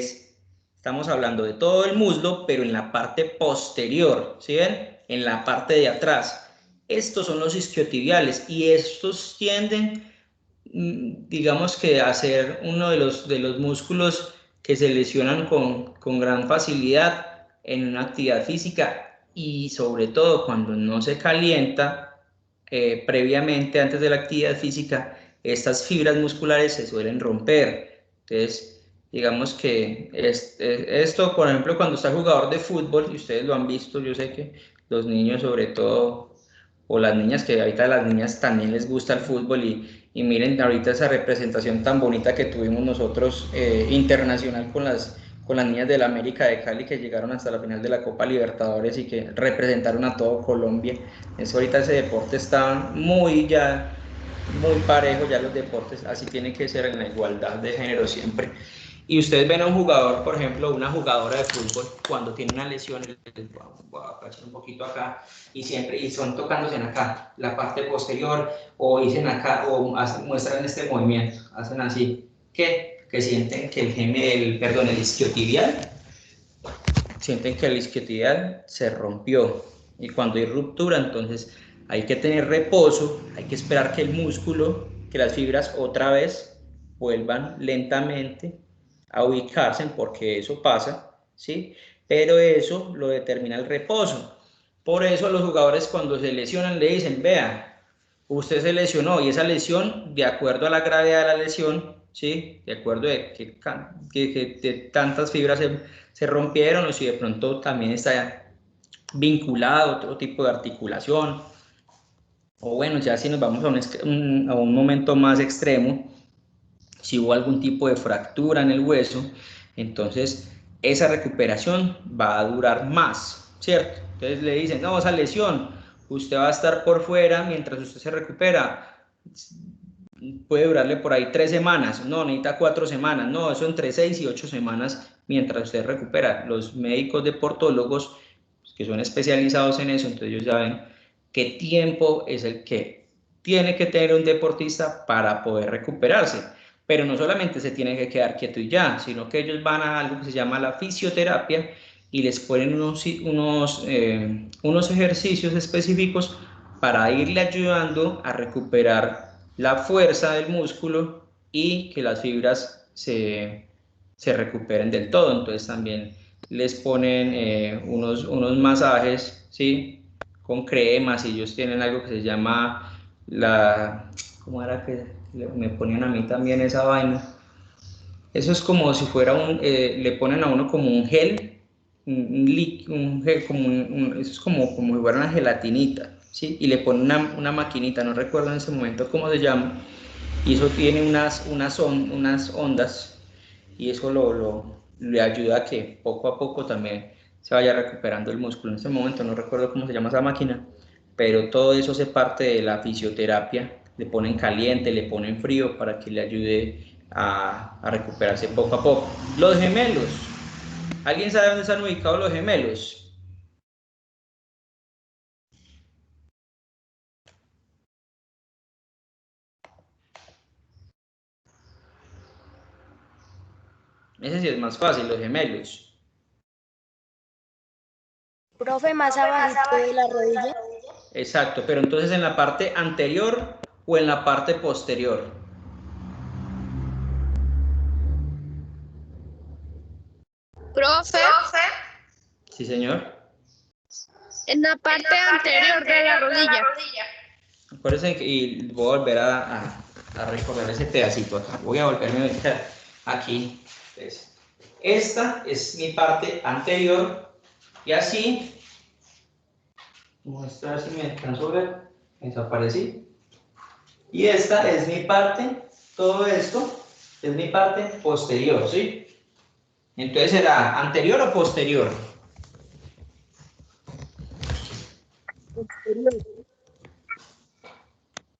estamos hablando de todo el muslo, pero en la parte posterior, ¿sí ven? En la parte de atrás. Estos son los isquiotibiales y estos tienden, digamos que a ser uno de los músculos que se lesionan con gran facilidad en una actividad física, y sobre todo cuando no se calienta previamente antes de la actividad física, estas fibras musculares se suelen romper. Entonces, digamos que esto, por ejemplo, cuando está el jugador de fútbol, y ustedes lo han visto, yo sé que los niños sobre todo, o las niñas, que ahorita a las niñas también les gusta el fútbol, y miren ahorita esa representación tan bonita que tuvimos nosotros internacional con las niñas de la América de Cali, que llegaron hasta la final de la Copa Libertadores y que representaron a todo Colombia. Eso ahorita ese deporte está muy ya muy parejo ya los deportes, así tiene que ser en la igualdad de género siempre. Y ustedes ven a un jugador, por ejemplo, una jugadora de fútbol, cuando tiene una lesión, voy a apachar un poquito acá, y son tocándose en acá, la parte posterior, o dicen acá, o muestran este movimiento, hacen así, que sienten que el isquiotibial, sienten que el isquiotibial se rompió, y cuando hay ruptura, entonces hay que tener reposo, hay que esperar que el músculo, que las fibras otra vez vuelvan lentamente a ubicarse, porque eso pasa, ¿sí? Pero eso lo determina el reposo. Por eso los jugadores cuando se lesionan le dicen, vea, usted se lesionó y esa lesión, de acuerdo a la gravedad de la lesión, ¿sí? De acuerdo de que tantas fibras se rompieron, o si de pronto también está vinculado a otro tipo de articulación, o bueno, ya si nos vamos a un momento más extremo, si hubo algún tipo de fractura en el hueso, entonces esa recuperación va a durar más, ¿cierto? Entonces le dicen, no, esa lesión, usted va a estar por fuera mientras usted se recupera, puede durarle por ahí 3 semanas, no, necesita 4 semanas, no, eso entre 6 y 8 semanas mientras usted recupera. Los médicos deportólogos, que son especializados en eso, entonces ellos saben qué tiempo es el que tiene que tener un deportista para poder recuperarse. Pero no solamente se tiene que quedar quieto y ya, sino que ellos van a algo que se llama la fisioterapia y les ponen unos ejercicios específicos para irle ayudando a recuperar la fuerza del músculo y que las fibras se recuperen del todo. Entonces también les ponen unos masajes, ¿sí? Con cremas, y ellos tienen algo que se llama ¿cómo era que me ponían a mí también esa vaina? Eso es como si fuera le ponen a uno como un gel, un gel eso es como si fuera una gelatinita, ¿sí? Y le ponen una maquinita, no recuerdo en ese momento cómo se llama, y eso tiene unas ondas, y eso le ayuda a que poco a poco también se vaya recuperando el músculo. En ese momento no recuerdo cómo se llama esa máquina, pero todo eso hace parte de la fisioterapia. Le ponen caliente, le ponen frío para que le ayude a recuperarse poco a poco. Los gemelos. ¿Alguien sabe dónde están ubicados los gemelos? Ese sí es más fácil, los gemelos. Profe, más abajito de la rodilla. Exacto, pero entonces ¿en la parte anterior o en la parte posterior? Profe, Sí, señor. en la parte anterior de la rodilla. Acuérdense y voy a volver a recordar ese pedacito acá. Voy a volverme a meter aquí. Entonces, esta es mi parte anterior y así, mostrar si me alcanzo a ver, desaparecí. Y esta es mi parte, todo esto es mi parte posterior, ¿sí? Entonces será anterior o posterior.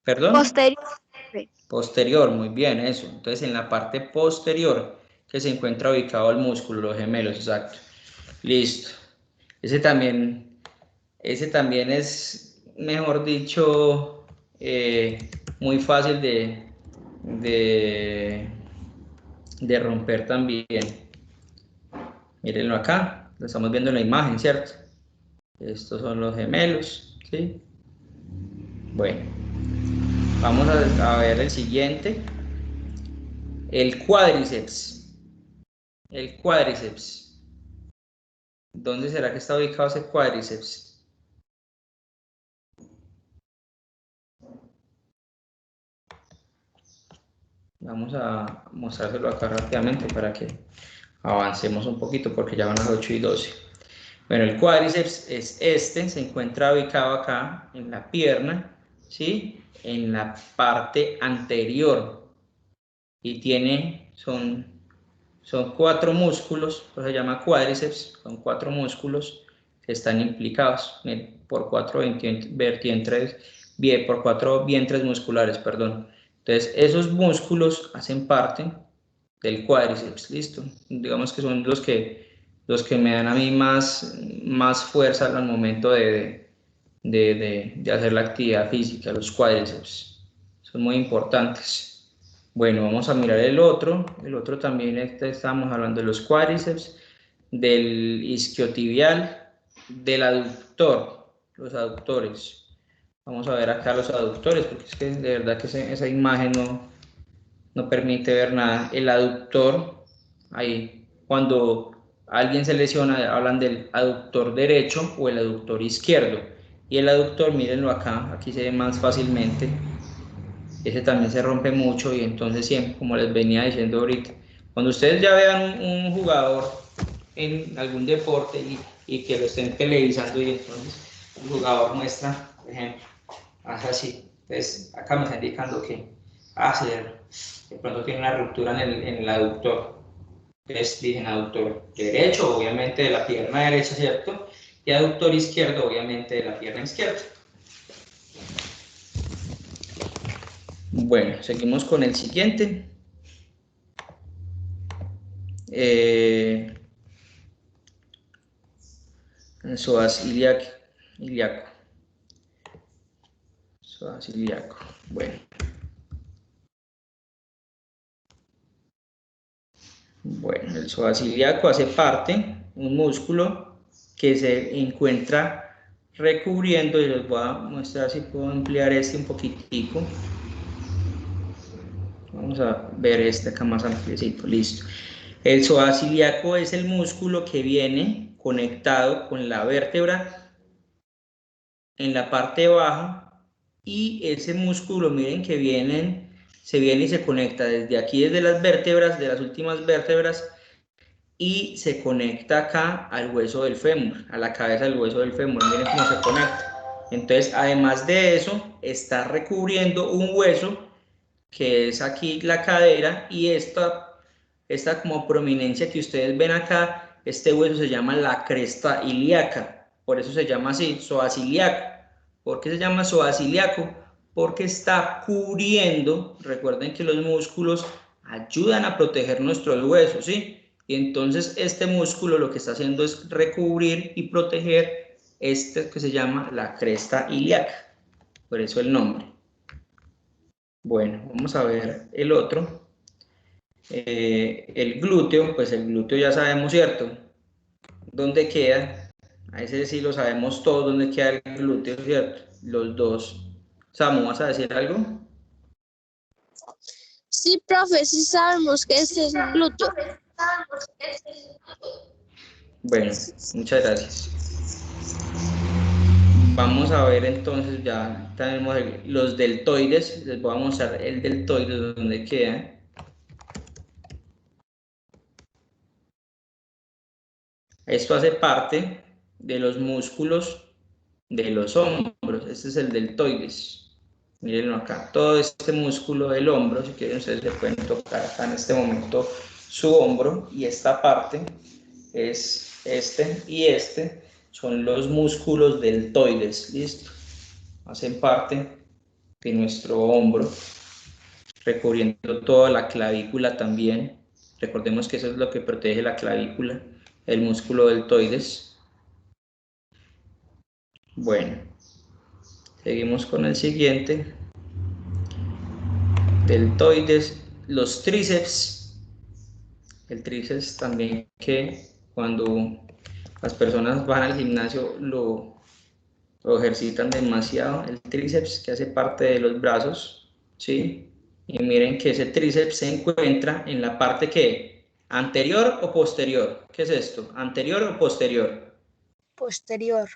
¿Perdón? Posterior. Posterior, muy bien, eso. Entonces en la parte posterior que se encuentra ubicado el músculo, los gemelos, exacto. Listo. Ese también es, mejor dicho, muy fácil de romper también. Mírenlo acá, lo estamos viendo en la imagen, ¿cierto? Estos son los gemelos, ¿sí? Bueno, vamos a ver el siguiente. El cuádriceps. El cuádriceps. ¿Dónde será que está ubicado ese cuádriceps? Vamos a mostrárselo acá rápidamente para que avancemos un poquito porque ya van las 8:12. Bueno, el cuádriceps es se encuentra ubicado acá en la pierna, ¿sí? En la parte anterior y son 4 músculos, se llama cuádriceps, son 4 músculos que están implicados por 4 por 4 vientres musculares, perdón. Entonces, esos músculos hacen parte del cuádriceps, ¿listo? Digamos que son los que me dan a mí más fuerza al momento de hacer la actividad física, los cuádriceps. Son muy importantes. Bueno, vamos a mirar el otro. El otro también, estamos hablando de los cuádriceps, del isquiotibial, del aductor, los aductores. Vamos a ver acá los aductores, porque es que de verdad que esa imagen no permite ver nada. El aductor, ahí, cuando alguien se lesiona, hablan del aductor derecho o el aductor izquierdo. Y el aductor, mírenlo acá, aquí se ve más fácilmente. Ese también se rompe mucho y entonces siempre, como les venía diciendo ahorita, cuando ustedes ya vean un jugador en algún deporte y que lo estén televisando y entonces el jugador muestra, por ejemplo, hace así, entonces acá me está indicando que de pronto tiene una ruptura en el aductor. Entonces dicen aductor derecho, obviamente de la pierna derecha, ¿cierto? Y aductor izquierdo, obviamente de la pierna izquierda. Bueno, seguimos con el siguiente. Psoas ilíaco. Psoas ilíaco. Bueno, el psoas ilíaco hace parte, un músculo que se encuentra recubriendo, y les voy a mostrar si puedo ampliar este un poquitico. Vamos a ver este acá más ampliecito, listo. El psoas ilíaco es el músculo que viene conectado con la vértebra en la parte baja, y ese músculo, miren que se viene y se conecta desde aquí, desde las vértebras, de las últimas vértebras, y se conecta acá al hueso del fémur, a la cabeza del hueso del fémur. Miren cómo se conecta. Entonces, además de eso, está recubriendo un hueso que es aquí la cadera, y esta como prominencia que ustedes ven acá, este hueso se llama la cresta ilíaca, por eso se llama así, psoas ilíaco. ¿Por qué se llama psoas ilíaco? Porque está cubriendo, recuerden que los músculos ayudan a proteger nuestros huesos, ¿sí? Y entonces este músculo lo que está haciendo es recubrir y proteger este que se llama la cresta ilíaca, por eso el nombre. Bueno, vamos a ver el otro. El glúteo, pues el glúteo ya sabemos, ¿cierto? ¿Dónde queda? A ese sí lo sabemos todos, dónde queda el glúteo, ¿cierto? Los dos. Samu, ¿vas a decir algo? Sí, profe, sí sabemos que ese es el glúteo. Bueno, muchas gracias. Vamos a ver entonces, ya tenemos los deltoides. Les voy a mostrar el deltoide, dónde queda. Esto hace parte de los músculos de los hombros. Este es el deltoides. Mírenlo acá. Todo este músculo del hombro, si quieren ustedes le pueden tocar acá en este momento su hombro, y esta parte es este y este, son los músculos deltoides. ¿Listo? Hacen parte de nuestro hombro, recubriendo toda la clavícula también. Recordemos que eso es lo que protege la clavícula, el músculo deltoides. Bueno, seguimos con el siguiente. Deltoides, los tríceps. El tríceps también, que cuando las personas van al gimnasio lo ejercitan demasiado, el tríceps, que hace parte de los brazos, ¿sí? Y miren que ese tríceps se encuentra en la parte que, anterior o posterior. ¿Qué es esto? ¿Anterior o posterior? Posterior.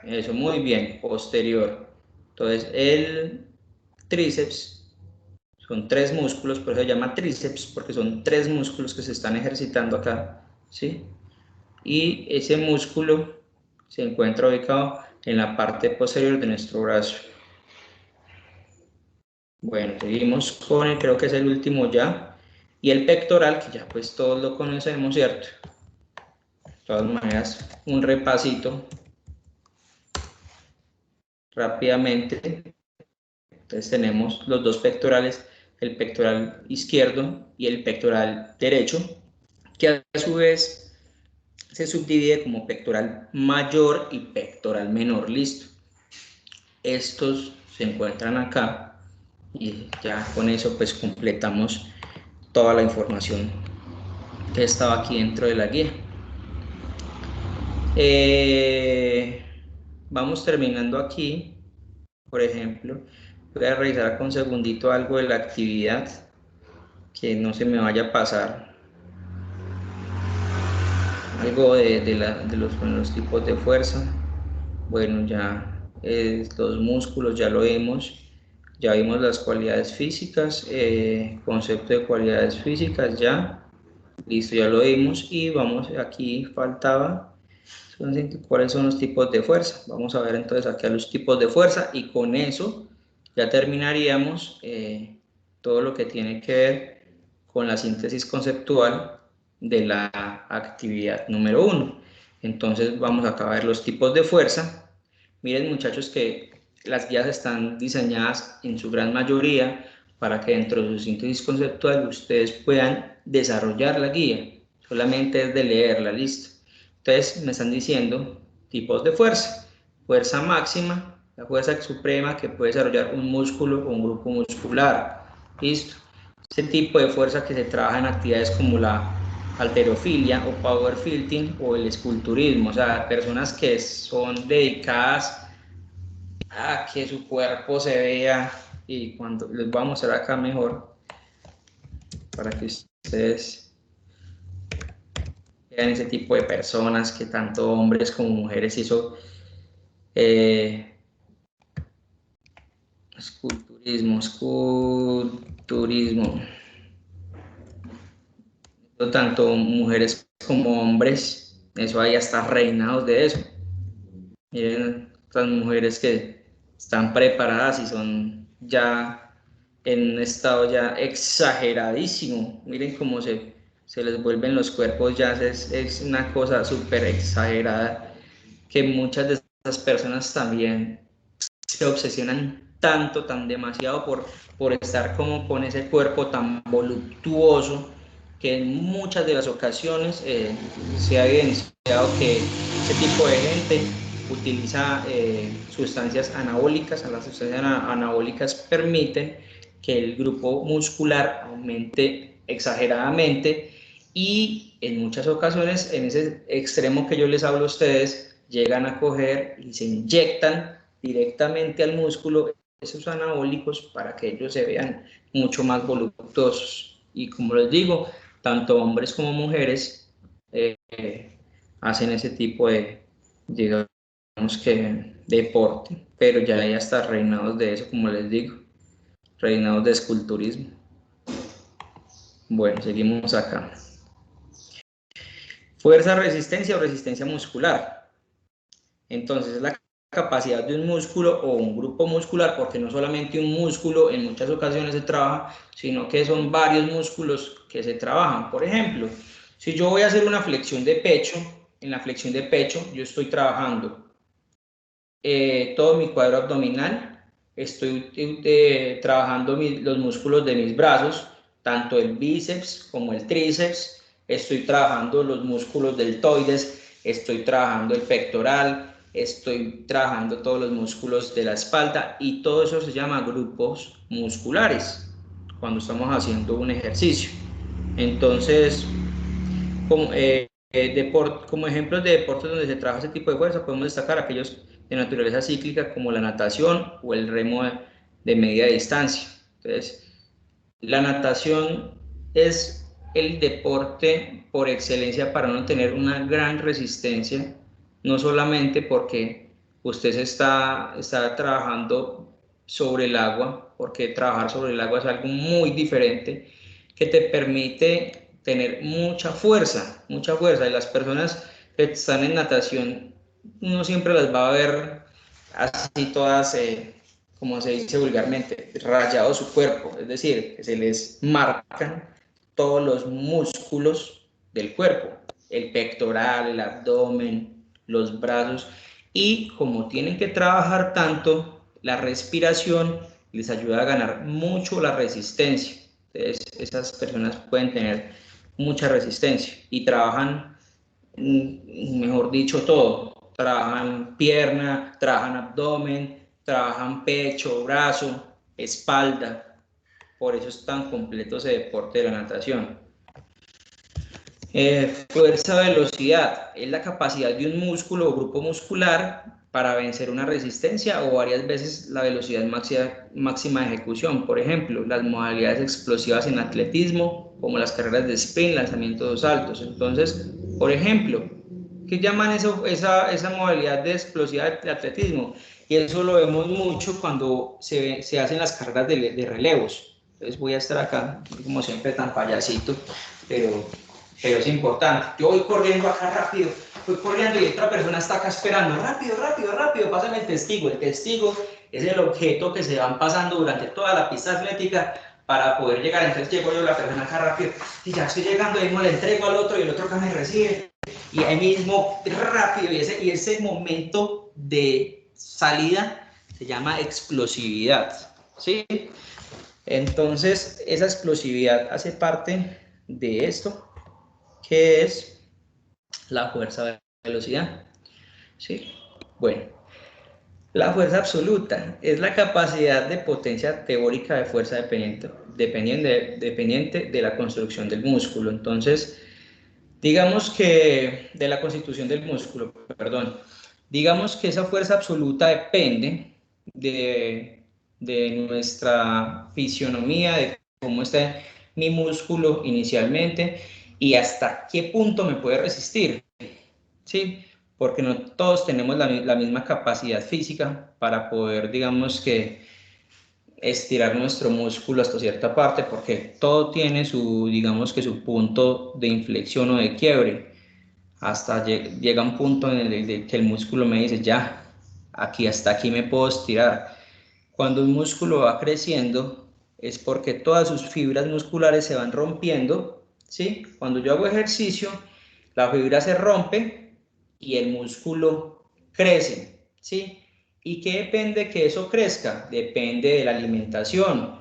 Eso, muy bien, posterior. Entonces, el tríceps son 3 músculos, por eso se llama tríceps, porque son 3 músculos que se están ejercitando acá, ¿sí? Y ese músculo se encuentra ubicado en la parte posterior de nuestro brazo. Bueno, seguimos con el, creo que es el último ya, y el pectoral, que ya pues todos lo conocemos, ¿cierto? De todas maneras, un repasito. rápidamente. Entonces tenemos los dos pectorales, el pectoral izquierdo y el pectoral derecho, que a su vez se subdivide como pectoral mayor y pectoral menor. Listo. Estos se encuentran acá y ya con eso pues completamos toda la información que estaba aquí dentro de la guía. Vamos terminando aquí. Por ejemplo, voy a revisar con un segundito algo de la actividad, que no se me vaya a pasar. Algo de los tipos de fuerza. Bueno, ya los músculos ya lo vimos. Ya vimos las cualidades físicas, concepto de cualidades físicas ya. Listo, ya lo vimos. Y vamos, aquí faltaba cuáles son los tipos de fuerza. Vamos a ver entonces aquí a los tipos de fuerza y con eso ya terminaríamos todo lo que tiene que ver con la síntesis conceptual de la actividad número 1. Entonces vamos acá a ver los tipos de fuerza. Miren, muchachos, que las guías están diseñadas en su gran mayoría para que dentro de su síntesis conceptual ustedes puedan desarrollar la guía. Solamente es de leerla, listo. Entonces me están diciendo tipos de fuerza. Fuerza máxima, la fuerza suprema que puede desarrollar un músculo o un grupo muscular. Listo. Este tipo de fuerza que se trabaja en actividades como la halterofilia o powerlifting o el esculturismo, o sea, personas que son dedicadas a que su cuerpo se vea, y cuando les voy a mostrar acá mejor para que ustedes vean ese tipo de personas, que tanto hombres como mujeres hizo esculturismo, tanto mujeres como hombres, eso hay hasta reinados de eso. Miren, estas mujeres que están preparadas y son ya en un estado ya exageradísimo. Miren cómo se les vuelven los cuerpos, ya es una cosa súper exagerada, que muchas de esas personas también se obsesionan tanto, tan demasiado por estar como con ese cuerpo tan voluptuoso, que en muchas de las ocasiones se ha evidenciado que ese tipo de gente utiliza sustancias anabólicas. A las sustancias anabólicas permiten que el grupo muscular aumente exageradamente, y en muchas ocasiones, en ese extremo que yo les hablo a ustedes, llegan a coger y se inyectan directamente al músculo esos anabólicos para que ellos se vean mucho más voluptuosos. Y como les digo, tanto hombres como mujeres hacen ese tipo de, digamos que, deporte, pero ya hay hasta reinados de eso, como les digo, reinados de esculturismo. Bueno, seguimos acá. Fuerza, resistencia o resistencia muscular. Entonces es la capacidad de un músculo o un grupo muscular, porque no solamente un músculo en muchas ocasiones se trabaja, sino que son varios músculos que se trabajan. Por ejemplo, si yo voy a hacer una flexión de pecho, en la flexión de pecho yo estoy trabajando todo mi cuadro abdominal, estoy trabajando los músculos de mis brazos, tanto el bíceps como el tríceps, estoy trabajando los músculos deltoides, estoy trabajando el pectoral, estoy trabajando todos los músculos de la espalda, y todo eso se llama grupos musculares cuando estamos haciendo un ejercicio. Entonces, como ejemplos de deportes donde se trabaja ese tipo de fuerza, podemos destacar aquellos de naturaleza cíclica como la natación o el remo de media distancia. Entonces, la natación es el deporte por excelencia para no tener una gran resistencia, no solamente porque usted está trabajando sobre el agua, porque trabajar sobre el agua es algo muy diferente, que te permite tener mucha fuerza, y las personas que están en natación, uno siempre las va a ver así todas, como se dice vulgarmente, rayado su cuerpo, es decir, que se les marcan todos los músculos del cuerpo, el pectoral, el abdomen, los brazos, y como tienen que trabajar tanto, la respiración les ayuda a ganar mucho la resistencia. Entonces, esas personas pueden tener mucha resistencia y trabajan, mejor dicho, todo. Trabajan pierna, trabajan abdomen, trabajan pecho, brazo, espalda. Por eso es tan completo ese deporte de la natación. Fuerza, velocidad, es la capacidad de un músculo o grupo muscular para vencer una resistencia o varias veces la velocidad máxima de ejecución. Por ejemplo, las modalidades explosivas en atletismo, como las carreras de sprint, lanzamientos de saltos. Entonces, por ejemplo, ¿qué llaman esa modalidad de explosiva de atletismo? Y eso lo vemos mucho cuando se hacen las carreras de relevos. Entonces voy a estar acá, como siempre, tan payasito, pero es importante. Yo voy corriendo acá rápido, voy corriendo y otra persona está acá esperando. Rápido, rápido, rápido, pásame el testigo. El testigo es el objeto que se van pasando durante toda la pista atlética para poder llegar. Entonces llego yo, la persona acá rápido, y ya estoy llegando, ahí mismo le entrego al otro y el otro acá me recibe. Y ahí mismo, rápido, y ese momento de salida se llama explosividad, ¿sí? Entonces, esa explosividad hace parte de esto, que es la fuerza de velocidad, ¿sí? Bueno, la fuerza absoluta es la capacidad de potencia teórica de fuerza dependiente de la construcción del músculo. Entonces, digamos que de la constitución del músculo, perdón, digamos que esa fuerza absoluta depende de nuestra fisionomía, de cómo está mi músculo inicialmente y hasta qué punto me puede resistir, ¿sí? Porque no todos tenemos la misma capacidad física para poder, digamos que, estirar nuestro músculo hasta cierta parte, porque todo tiene su, digamos que su punto de inflexión o de quiebre. Hasta llega un punto en el que el músculo me dice, ya, hasta aquí me puedo estirar. Cuando un músculo va creciendo, es porque todas sus fibras musculares se van rompiendo, ¿sí? Cuando yo hago ejercicio, la fibra se rompe y el músculo crece, ¿sí? ¿Y qué depende que eso crezca? Depende de la alimentación.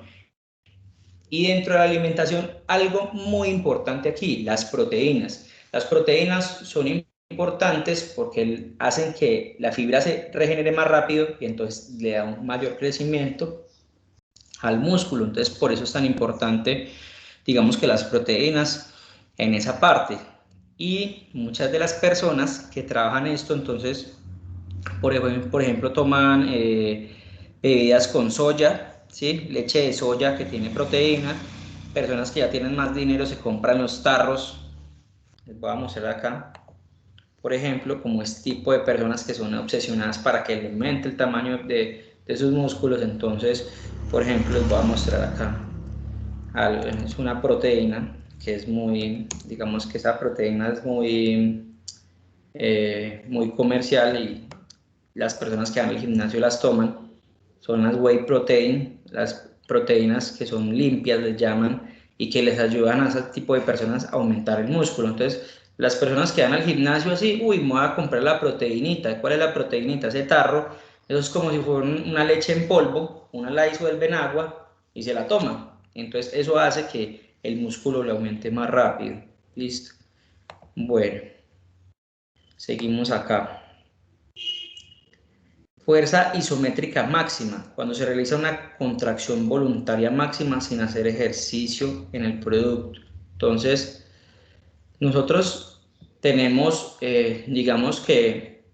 Y dentro de la alimentación, algo muy importante aquí, las proteínas. Las proteínas son importantes porque hacen que la fibra se regenere más rápido y entonces le da un mayor crecimiento al músculo. Entonces, por eso es tan importante, digamos que las proteínas en esa parte. Y muchas de las personas que trabajan esto, entonces, por ejemplo, toman bebidas con soya, ¿sí? Leche de soya que tiene proteína. Personas que ya tienen más dinero se compran los tarros. Les voy a mostrar acá, por ejemplo, como este tipo de personas que son obsesionadas para que le aumente el tamaño de sus músculos. Entonces, por ejemplo, les voy a mostrar acá algo. Es una proteína que es muy, digamos que esa proteína es muy comercial y las personas que van al gimnasio las toman. Son las whey protein, las proteínas que son limpias, les llaman, y que les ayudan a ese tipo de personas a aumentar el músculo. Entonces, las personas que van al gimnasio así, uy, me voy a comprar la proteinita. ¿Cuál es la proteinita? Ese tarro, eso es como si fuera una leche en polvo, una la disuelve en agua y se la toma. Entonces, eso hace que el músculo le aumente más rápido. Listo. Bueno, seguimos acá. Fuerza isométrica máxima, cuando se realiza una contracción voluntaria máxima sin hacer ejercicio en el producto. Entonces, nosotros tenemos, digamos que,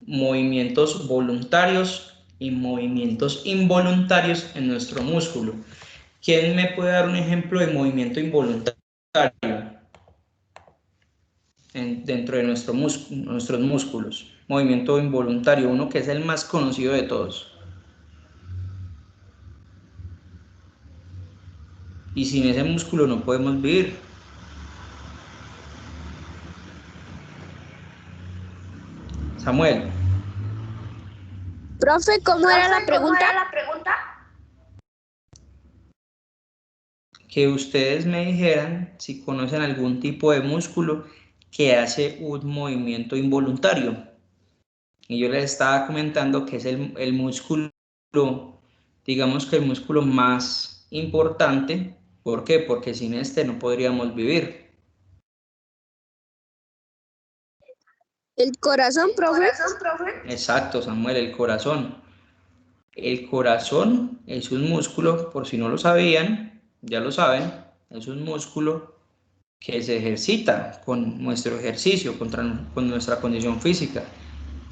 movimientos voluntarios y movimientos involuntarios en nuestro músculo. ¿Quién me puede dar un ejemplo de movimiento involuntario dentro de nuestros músculos? Movimiento involuntario, uno que es el más conocido de todos. Y sin ese músculo no podemos vivir. Samuel. Profe, ¿cómo era la pregunta? Que ustedes me dijeran si conocen algún tipo de músculo que hace un movimiento involuntario. Y yo les estaba comentando que es el músculo, digamos que el músculo más importante. ¿Por qué? Porque sin este no podríamos vivir. ¿El corazón, profe? Exacto, Samuel, el corazón. El corazón es un músculo, por si no lo sabían, ya lo saben, es un músculo que se ejercita con nuestro ejercicio, con nuestra condición física,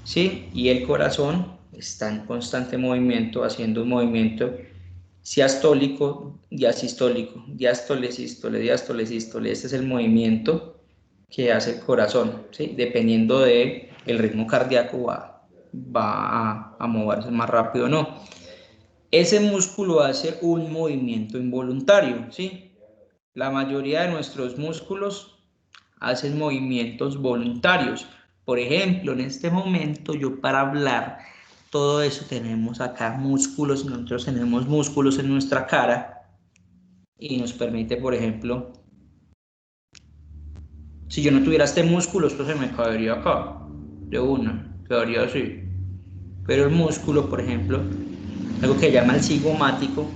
¿sí? Y el corazón está en constante movimiento, haciendo un movimiento diastólico, diasistólico, diástole, sístole, diástole, sístole. Este es el movimiento que hace el corazón, ¿sí? Dependiendo del ritmo cardíaco va a moverse más rápido o no. Ese músculo hace un movimiento involuntario, ¿sí? La mayoría de nuestros músculos hacen movimientos voluntarios. Por ejemplo, en este momento yo para hablar, todo eso tenemos acá músculos, nosotros tenemos músculos en nuestra cara y nos permite, por ejemplo, si yo no tuviera este músculo, esto se me caería acá, de una, quedaría así. Pero el músculo, por ejemplo, algo que llama el cigomático,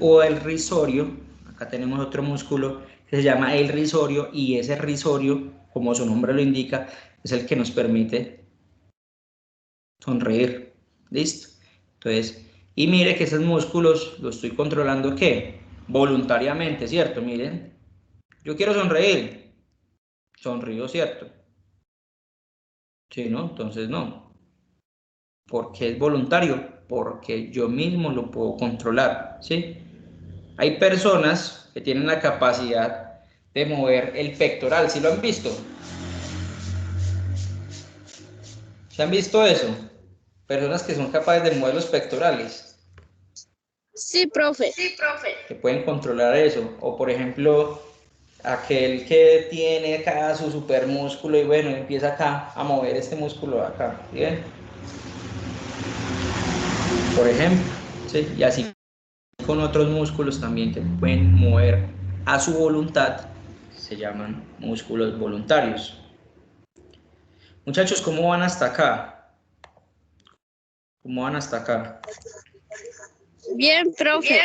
o el risorio, acá tenemos otro músculo que se llama el risorio, y ese risorio, como su nombre lo indica, es el que nos permite sonreír. ¿Listo? Entonces, y mire que esos músculos los estoy controlando, ¿qué? Voluntariamente, ¿cierto? Miren, yo quiero sonreír, sonrío, ¿cierto? Sí, ¿no? Entonces no. ¿Por qué es voluntario? Porque yo mismo lo puedo controlar, ¿sí? Hay personas que tienen la capacidad de mover el pectoral, ¿sí lo han visto? ¿Se han visto eso? Personas que son capaces de mover los pectorales, Sí, profe. que pueden controlar eso. O por ejemplo, aquel que tiene acá su super músculo y bueno, empieza acá a mover este músculo de acá, ¿bien? Por ejemplo, ¿sí? Y así con otros músculos también que pueden mover a su voluntad, se llaman músculos voluntarios. Muchachos, ¿cómo van hasta acá? ¿Cómo van hasta acá? Bien, profe.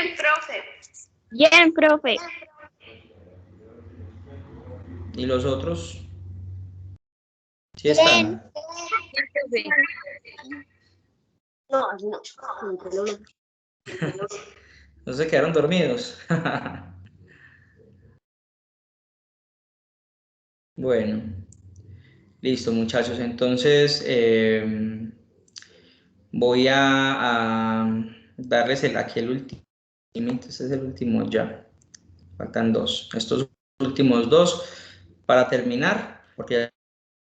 Bien, profe. ¿Y los otros? ¿Sí Bien. están? No. ¿No se quedaron dormidos? Bueno, listo muchachos. Entonces voy a darles aquí el último. Este es el último ya. Faltan dos. Estos últimos dos para terminar, porque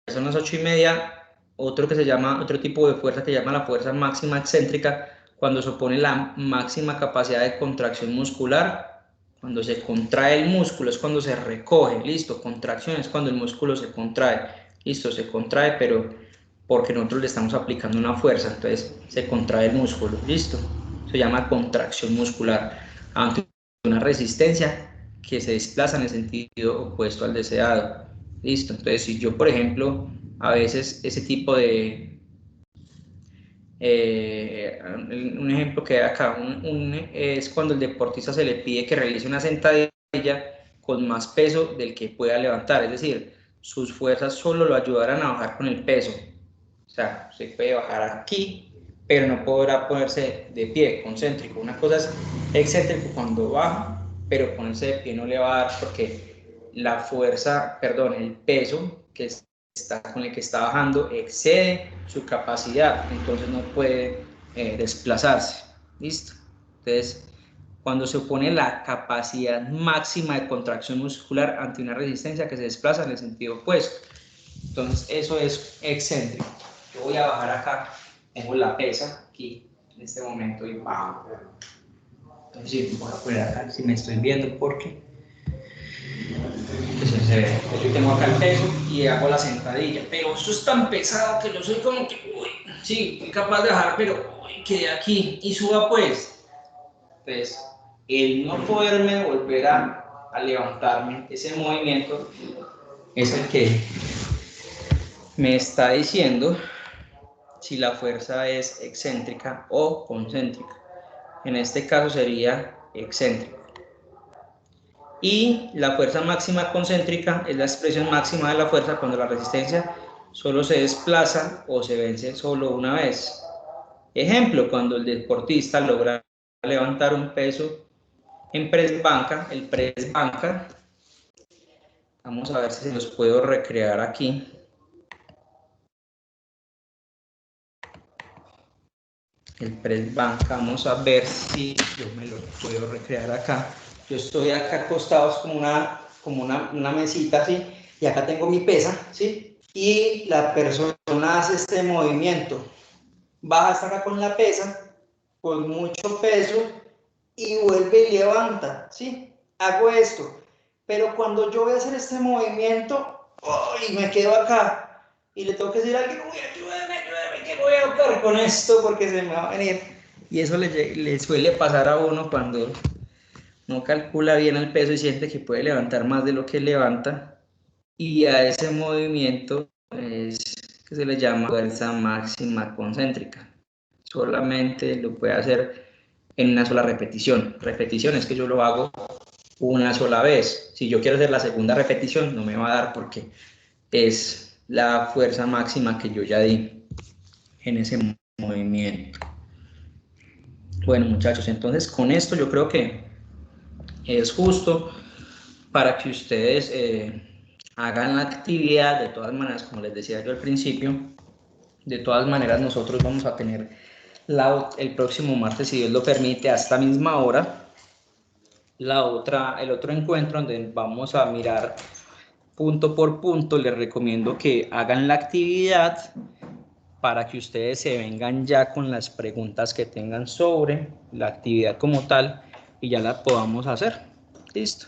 ya son las 8:30. Otro tipo de fuerza que se llama la fuerza máxima excéntrica, cuando se opone la máxima capacidad de contracción muscular. Cuando se contrae el músculo es cuando se recoge, listo. Contracción es cuando el músculo se contrae, listo, se contrae, pero porque nosotros le estamos aplicando una fuerza, entonces se contrae el músculo, listo. Se llama contracción muscular ante una resistencia que se desplaza en el sentido opuesto al deseado, listo. Entonces, si yo, por ejemplo, a veces ese tipo de un ejemplo que hay acá es cuando el deportista se le pide que realice una sentadilla con más peso del que pueda levantar, es decir, sus fuerzas solo lo ayudarán a bajar con el peso. O sea, se puede bajar aquí, pero no podrá ponerse de pie, concéntrico. Una cosa es excéntrico cuando baja, pero ponerse de pie no le va a dar porque la fuerza, perdón, el peso con el que está bajando excede su capacidad, entonces no puede desplazarse. ¿Listo? Entonces, cuando se opone la capacidad máxima de contracción muscular ante una resistencia que se desplaza en el sentido opuesto. Entonces, eso es excéntrico. Yo voy a bajar acá, tengo la pesa aquí en este momento y bajo. Entonces, sí, voy a poner acá si me estoy viendo porque pues se ve. Yo tengo acá el peso y hago la sentadilla, pero eso es tan pesado que yo soy como que, uy, sí, soy capaz de bajar, pero uy, quedé aquí y suba pues. Entonces, el no poderme volver a levantarme, ese movimiento es el que me está diciendo si la fuerza es excéntrica o concéntrica. En este caso sería excéntrica. Y la fuerza máxima concéntrica es la expresión máxima de la fuerza cuando la resistencia solo se desplaza o se vence solo una vez. Ejemplo, cuando el deportista logra levantar un peso en press banca, el press banca, vamos a ver si los puedo recrear aquí. El press banca, vamos a ver si yo me lo puedo recrear acá. Yo estoy acá acostado, es como una mesita así, y acá tengo mi pesa, ¿sí? Y la persona hace este movimiento, baja hasta acá con la pesa, con mucho peso, y vuelve y levanta, ¿sí? Hago esto, pero cuando yo voy a hacer este movimiento, ¡ay! Me quedo acá, y le tengo que decir a alguien, uy, ayúdame, que voy a ahogar con esto, porque se me va a venir. Y eso le suele pasar a uno cuando no calcula bien el peso y siente que puede levantar más de lo que levanta, y a ese movimiento es que se le llama fuerza máxima concéntrica. Solamente lo puede hacer en una sola repetición. Repetición es que yo lo hago una sola vez. Si yo quiero hacer la segunda repetición, no me va a dar porque es la fuerza máxima que yo ya di en ese movimiento. Bueno, muchachos, entonces con esto yo creo que es justo para que ustedes hagan la actividad. De todas maneras, como les decía yo al principio, de todas maneras nosotros vamos a tener el próximo martes, si Dios lo permite, a esta misma hora, el otro encuentro donde vamos a mirar punto por punto. Les recomiendo que hagan la actividad para que ustedes se vengan ya con las preguntas que tengan sobre la actividad como tal y ya la podamos hacer. Listo.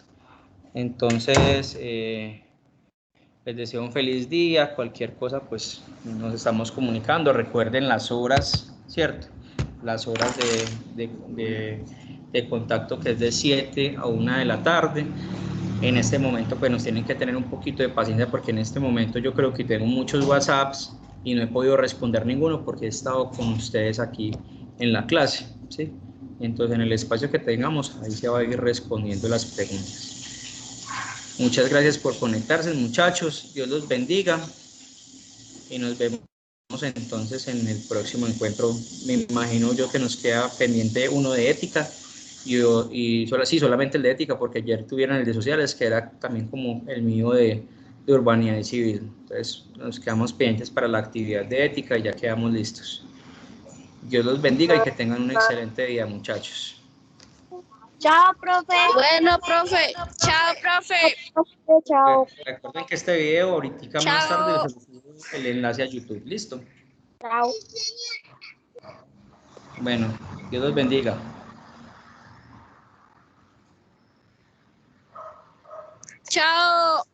Entonces, les deseo un feliz día. Cualquier cosa, pues nos estamos comunicando. Recuerden las horas, ¿cierto? Las horas de contacto, que es de 7 a 1 de la tarde. En este momento, pues nos tienen que tener un poquito de paciencia porque en este momento yo creo que tengo muchos WhatsApps y no he podido responder ninguno porque he estado con ustedes aquí en la clase, ¿sí? Entonces, en el espacio que tengamos, ahí se va a ir respondiendo las preguntas. Muchas gracias por conectarse, muchachos. Dios los bendiga y nos vemos entonces en el próximo encuentro. Me imagino yo que nos queda pendiente uno de ética y solamente el de ética, porque ayer tuvieron el de sociales, que era también como el mío de urbanidad y civil. Entonces nos quedamos pendientes para la actividad de ética y ya quedamos listos. Dios los bendiga y que tengan un excelente día, muchachos. Chao, profe. Bueno, profe. Chao, profe. Chao. Recuerden que este video ahorita más tarde Chao. les subo el enlace a YouTube. ¿Listo? Chao. Bueno, Dios los bendiga. Chao.